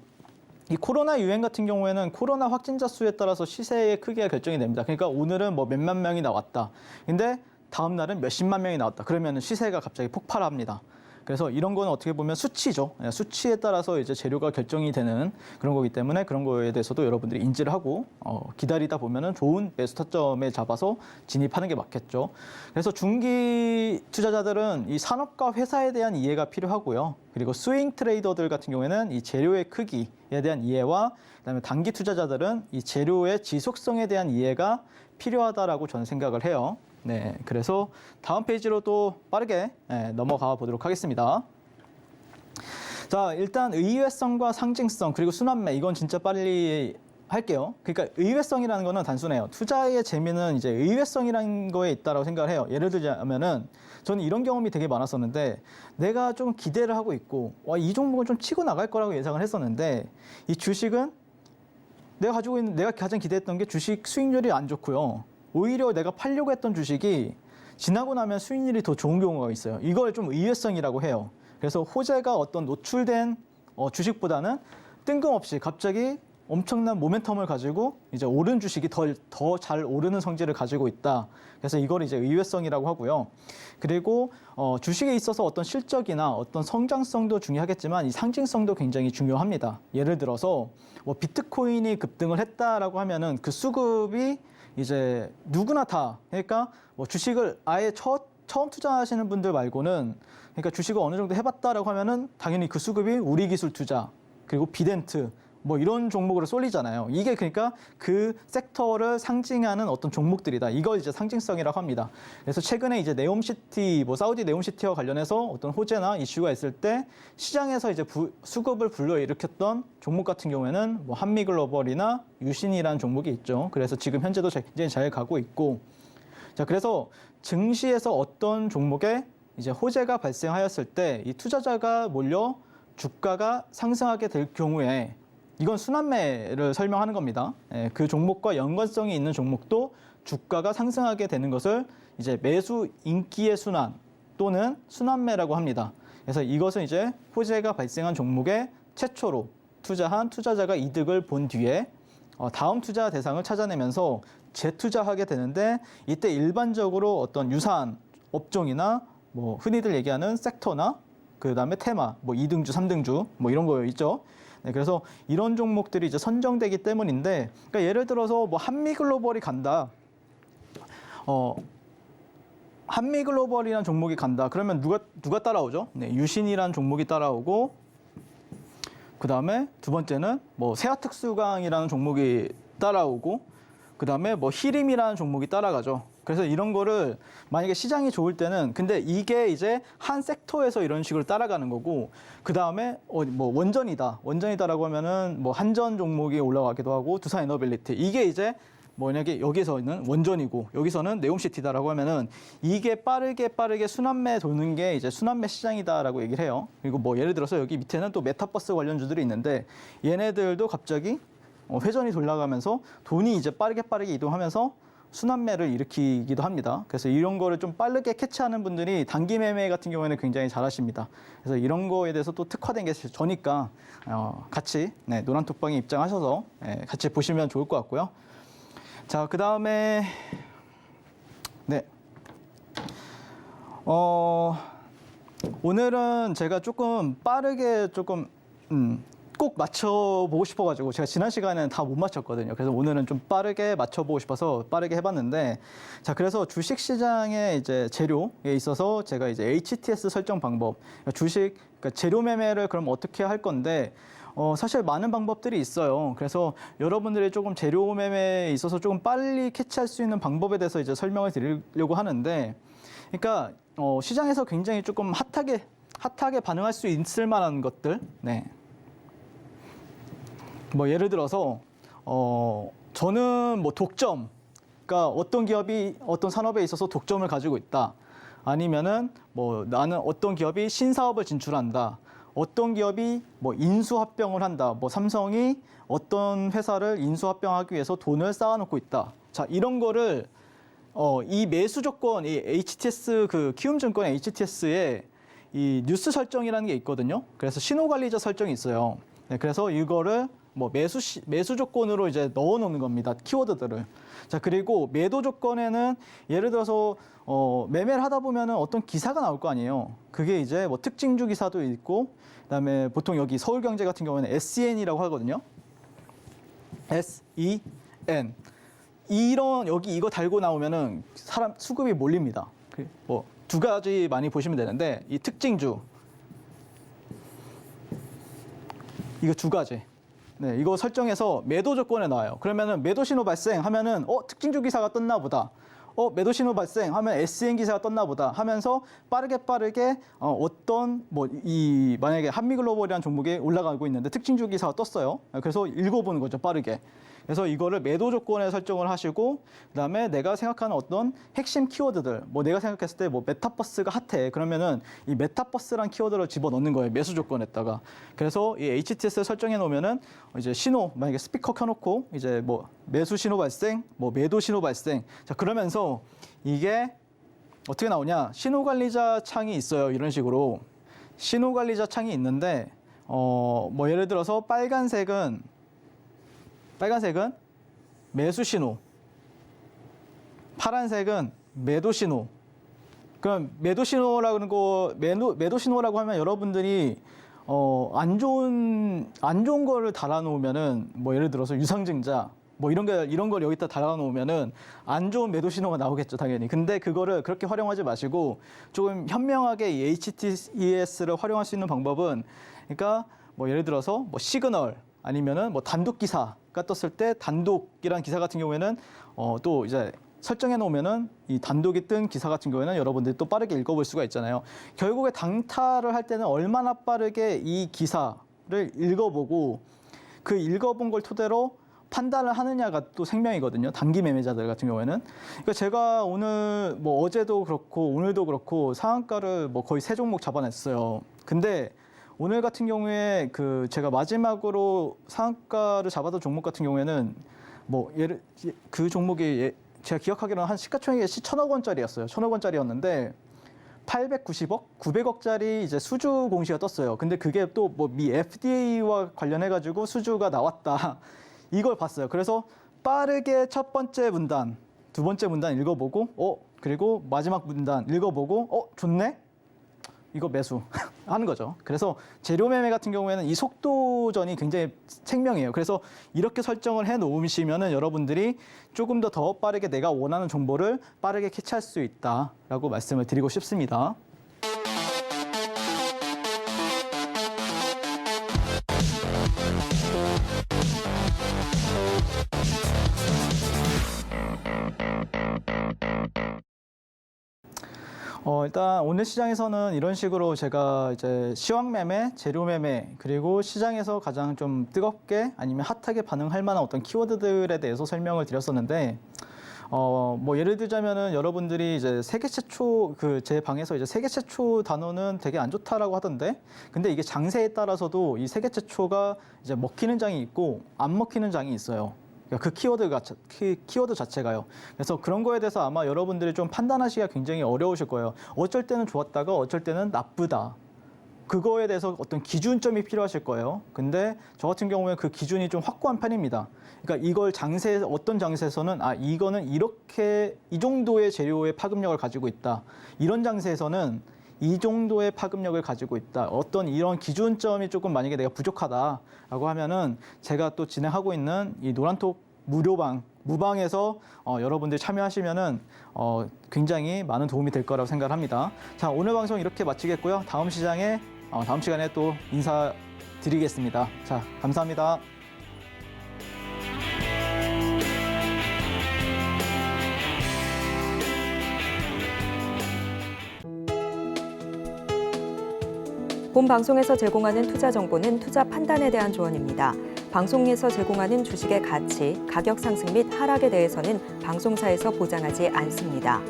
이 코로나 유행 같은 경우에는 코로나 확진자 수에 따라서 시세의 크기가 결정이 됩니다. 그러니까 오늘은 뭐 몇만 명이 나왔다. 근데 다음 날은 몇십만 명이 나왔다. 그러면 시세가 갑자기 폭발합니다. 그래서 이런 거는 어떻게 보면 수치죠. 수치에 따라서 이제 재료가 결정이 되는 그런 거기 때문에 그런 거에 대해서도 여러분들이 인지를 하고 기다리다 보면은 좋은 매수 타점에 잡아서 진입하는 게 맞겠죠. 그래서 중기 투자자들은 이 산업과 회사에 대한 이해가 필요하고요. 그리고 스윙 트레이더들 같은 경우에는 이 재료의 크기에 대한 이해와 그다음에 단기 투자자들은 이 재료의 지속성에 대한 이해가 필요하다라고 저는 생각을 해요. 네, 그래서 다음 페이지로 또 빠르게 넘어가 보도록 하겠습니다. 자, 일단 의외성과 상징성 그리고 순환매 이건 진짜 빨리 할게요. 그러니까 의외성이라는 거는 단순해요. 투자의 재미는 이제 의외성이라는 거에 있다라고 생각을 해요. 예를 들자면은 저는 이런 경험이 되게 많았었는데 내가 좀 기대를 하고 있고 이 종목은 좀 치고 나갈 거라고 예상을 했었는데 이 주식은 내가 가장 기대했던 게 주식 수익률이 안 좋고요. 오히려 내가 팔려고 했던 주식이 지나고 나면 수익률이 더 좋은 경우가 있어요. 이걸 좀 의외성이라고 해요. 그래서 호재가 어떤 노출된 주식보다는 뜬금없이 갑자기 엄청난 모멘텀을 가지고 이제 오른 주식이 더 잘 오르는 성질을 가지고 있다. 그래서 이걸 이제 의외성이라고 하고요. 그리고 주식에 있어서 어떤 실적이나 어떤 성장성도 중요하겠지만 이 상징성도 굉장히 중요합니다. 예를 들어서 비트코인이 급등을 했다라고 하면은 그 수급이 이제 누구나 다 그러니까 주식을 아예 처음 투자하시는 분들 말고는 그러니까 주식을 어느 정도 해봤다라고 하면은 당연히 그 수급이 우리기술 투자 그리고 비덴트 이런 종목으로 쏠리잖아요. 이게 그러니까 그 섹터를 상징하는 어떤 종목들이다. 이걸 이제 상징성이라고 합니다. 그래서 최근에 이제 네옴시티, 사우디 네옴시티와 관련해서 어떤 호재나 이슈가 있을 때 시장에서 이제 수급을 불러일으켰던 종목 같은 경우에는 한미글로벌이나 유신이라는 종목이 있죠. 그래서 지금 현재도 굉장히 잘 가고 있고, 자 그래서 증시에서 어떤 종목에 이제 호재가 발생하였을 때 이 투자자가 몰려 주가가 상승하게 될 경우에 이건 순환매를 설명하는 겁니다. 그 종목과 연관성이 있는 종목도 주가가 상승하게 되는 것을 이제 매수 인기의 순환 또는 순환매라고 합니다. 그래서 이것은 이제 호재가 발생한 종목에 최초로 투자한 투자자가 이득을 본 뒤에 다음 투자 대상을 찾아내면서 재투자하게 되는데 이때 일반적으로 어떤 유사한 업종이나 흔히들 얘기하는 섹터나 그 다음에 테마, 2등주, 3등주 이런 거 있죠. 네, 그래서 이런 종목들이 이제 선정되기 때문인데, 그러니까 예를 들어서 한미글로벌이 간다. 한미글로벌이라는 종목이 간다. 그러면 누가 따라오죠? 네, 유신이라는 종목이 따라오고, 그 다음에 두 번째는 세아특수강이라는 종목이 따라오고, 그 다음에 히림이라는 종목이 따라가죠. 그래서 이런 거를 만약에 시장이 좋을 때는 근데 이게 이제 한 섹터에서 이런 식으로 따라가는 거고 그 다음에 원전이다라고 하면은 한전 종목이 올라가기도 하고 두산에너빌리티 이게 이제 만약에 여기서는 원전이고 여기서는 네옴시티다라고 하면은 이게 빠르게 순환매 도는 게 이제 순환매 시장이다라고 얘기를 해요. 그리고 예를 들어서 여기 밑에는 또 메타버스 관련주들이 있는데 얘네들도 갑자기 회전이 돌아가면서 돈이 이제 빠르게 이동하면서 순환매를 일으키기도 합니다. 그래서 이런 거를 좀 빠르게 캐치하는 분들이 단기 매매 같은 경우에는 굉장히 잘하십니다. 그래서 이런 거에 대해서 또 특화된 게 저니까 같이 노란톡방에 입장하셔서 같이 보시면 좋을 것 같고요. 자, 그 다음에 오늘은 제가 조금 빠르게 꼭 맞춰보고 싶어가지고 제가 지난 시간에는 다 못 맞췄거든요. 그래서 오늘은 좀 빠르게 맞춰보고 싶어서 빠르게 해봤는데, 자 그래서 주식시장의 이제 재료에 있어서 제가 이제 HTS 설정 방법, 그러니까 재료 매매를 그럼 어떻게 할 건데, 사실 많은 방법들이 있어요. 그래서 여러분들이 조금 재료 매매에 있어서 조금 빨리 캐치할 수 있는 방법에 대해서 이제 설명을 드리려고 하는데, 그러니까 시장에서 굉장히 조금 핫하게 반응할 수 있을 만한 것들, 예를 들어서 저는 독점, 그러니까 어떤 기업이 어떤 산업에 있어서 독점을 가지고 있다. 아니면은 나는 어떤 기업이 신사업을 진출한다. 어떤 기업이 인수합병을 한다. 삼성이 어떤 회사를 인수합병하기 위해서 돈을 쌓아놓고 있다. 자, 이런 거를 이 매수 조건, 이 HTS 키움증권 HTS에 이 뉴스 설정이라는 게 있거든요. 그래서 신호관리자 설정이 있어요. 네, 그래서 이거를 매수 조건으로 이제 넣어 놓는 겁니다. 키워드들을. 자, 그리고 매도 조건에는 예를 들어서 매매를 하다 보면은 어떤 기사가 나올 거 아니에요. 그게 이제 특징주 기사도 있고, 그다음에 보통 여기 서울경제 같은 경우에는 SEN이라고 하거든요. SEN. 여기 이거 달고 나오면은 수급이 몰립니다. 두 가지 많이 보시면 되는데, 이 특징주. 이거 두 가지. 네, 이거 설정해서 매도 조건에 나와요. 그러면은 매도 신호 발생하면은 특징주 기사가 떴나 보다. 매도 신호 발생하면 SN 기사가 떴나 보다 하면서 빠르게 어떤 만약에 한미글로벌이라는 종목이 올라가고 있는데 특징주 기사가 떴어요. 그래서 읽어보는 거죠, 빠르게. 그래서 이거를 매도 조건에 설정을 하시고 그다음에 내가 생각하는 어떤 핵심 키워드들, 내가 생각했을 때 메타버스가 핫해. 그러면은 이 메타버스란 키워드를 집어넣는 거예요, 매수 조건에다가. 그래서 이 HTS를 설정해 놓으면은 이제 신호, 만약에 스피커 켜놓고 이제 매수 신호 발생, 매도 신호 발생. 자, 그러면서 이게 어떻게 나오냐? 신호 관리자 창이 있어요, 이런 식으로. 신호 관리자 창이 있는데 예를 들어서 빨간색은 매수 신호, 파란색은 매도 신호. 그럼 매도 신호라고 하면 여러분들이 안 좋은 거를 달아놓으면은 예를 들어서 유상증자 이런 걸 여기다 달아놓으면은 안 좋은 매도 신호가 나오겠죠, 당연히. 근데 그거를 그렇게 활용하지 마시고 조금 현명하게 이 HTS를 활용할 수 있는 방법은, 그러니까 예를 들어서 시그널 아니면은 단독 기사가 떴을 때, 단독이란 기사 같은 경우에는 또 이제 설정해 놓으면은 이 단독이 뜬 기사 같은 경우에는 여러분들이 또 빠르게 읽어볼 수가 있잖아요. 결국에 단타를 할 때는 얼마나 빠르게 이 기사를 읽어보고 그 읽어본 걸 토대로 판단을 하느냐가 또 생명이거든요, 단기 매매자들 같은 경우에는. 그러니까 제가 오늘 어제도 그렇고 오늘도 그렇고 상한가를 거의 3종목 잡아냈어요. 근데 오늘 같은 경우에 제가 마지막으로 상한가를 잡았던 종목 같은 경우에는 그 종목이 제가 기억하기로는 한 시가총액이 1,000억 원짜리였어요. 1,000억 원짜리였는데 890억, 900억짜리 이제 수주 공시가 떴어요. 근데 그게 또 미 FDA와 관련해 가지고 수주가 나왔다. 이걸 봤어요. 그래서 빠르게 첫 번째 문단, 두 번째 문단 읽어보고 그리고 마지막 문단 읽어보고 좋네? 이거 매수 하는 거죠. 그래서 재료 매매 같은 경우에는 이 속도전이 굉장히 생명이에요. 그래서 이렇게 설정을 해 놓으시면은 여러분들이 조금 더 빠르게 내가 원하는 정보를 빠르게 캐치할 수 있다라고 말씀을 드리고 싶습니다. 일단 오늘 시장에서는 이런 식으로 제가 이제 시황 매매, 재료 매매, 그리고 시장에서 가장 좀 뜨겁게 아니면 핫하게 반응할 만한 어떤 키워드들에 대해서 설명을 드렸었는데, 예를 들자면은 여러분들이 이제 세계 최초 제 방에서 이제 세계 최초 단어는 되게 안 좋다라고 하던데, 근데 이게 장세에 따라서도 이 세계 최초가 이제 먹히는 장이 있고 안 먹히는 장이 있어요. 그 키워드 자체가요. 그래서 그런 거에 대해서 아마 여러분들이 좀 판단하시기가 굉장히 어려우실 거예요. 어쩔 때는 좋았다가 어쩔 때는 나쁘다. 그거에 대해서 어떤 기준점이 필요하실 거예요. 근데 저 같은 경우에 그 기준이 좀 확고한 편입니다. 그러니까 이걸 어떤 장세에서는 이거는 이렇게 이 정도의 재료의 파급력을 가지고 있다. 이런 장세에서는 이 정도의 파급력을 가지고 있다. 어떤 이런 기준점이 조금 만약에 내가 부족하다라고 하면은 제가 또 진행하고 있는 이 노란톡 무방에서 여러분들이 참여하시면은 굉장히 많은 도움이 될 거라고 생각을 합니다. 자, 오늘 방송 이렇게 마치겠고요. 다음 시간에 또 인사드리겠습니다. 자, 감사합니다. 본 방송에서 제공하는 투자 정보는 투자 판단에 대한 조언입니다. 방송에서 제공하는 주식의 가치, 가격 상승 및 하락에 대해서는 방송사에서 보장하지 않습니다.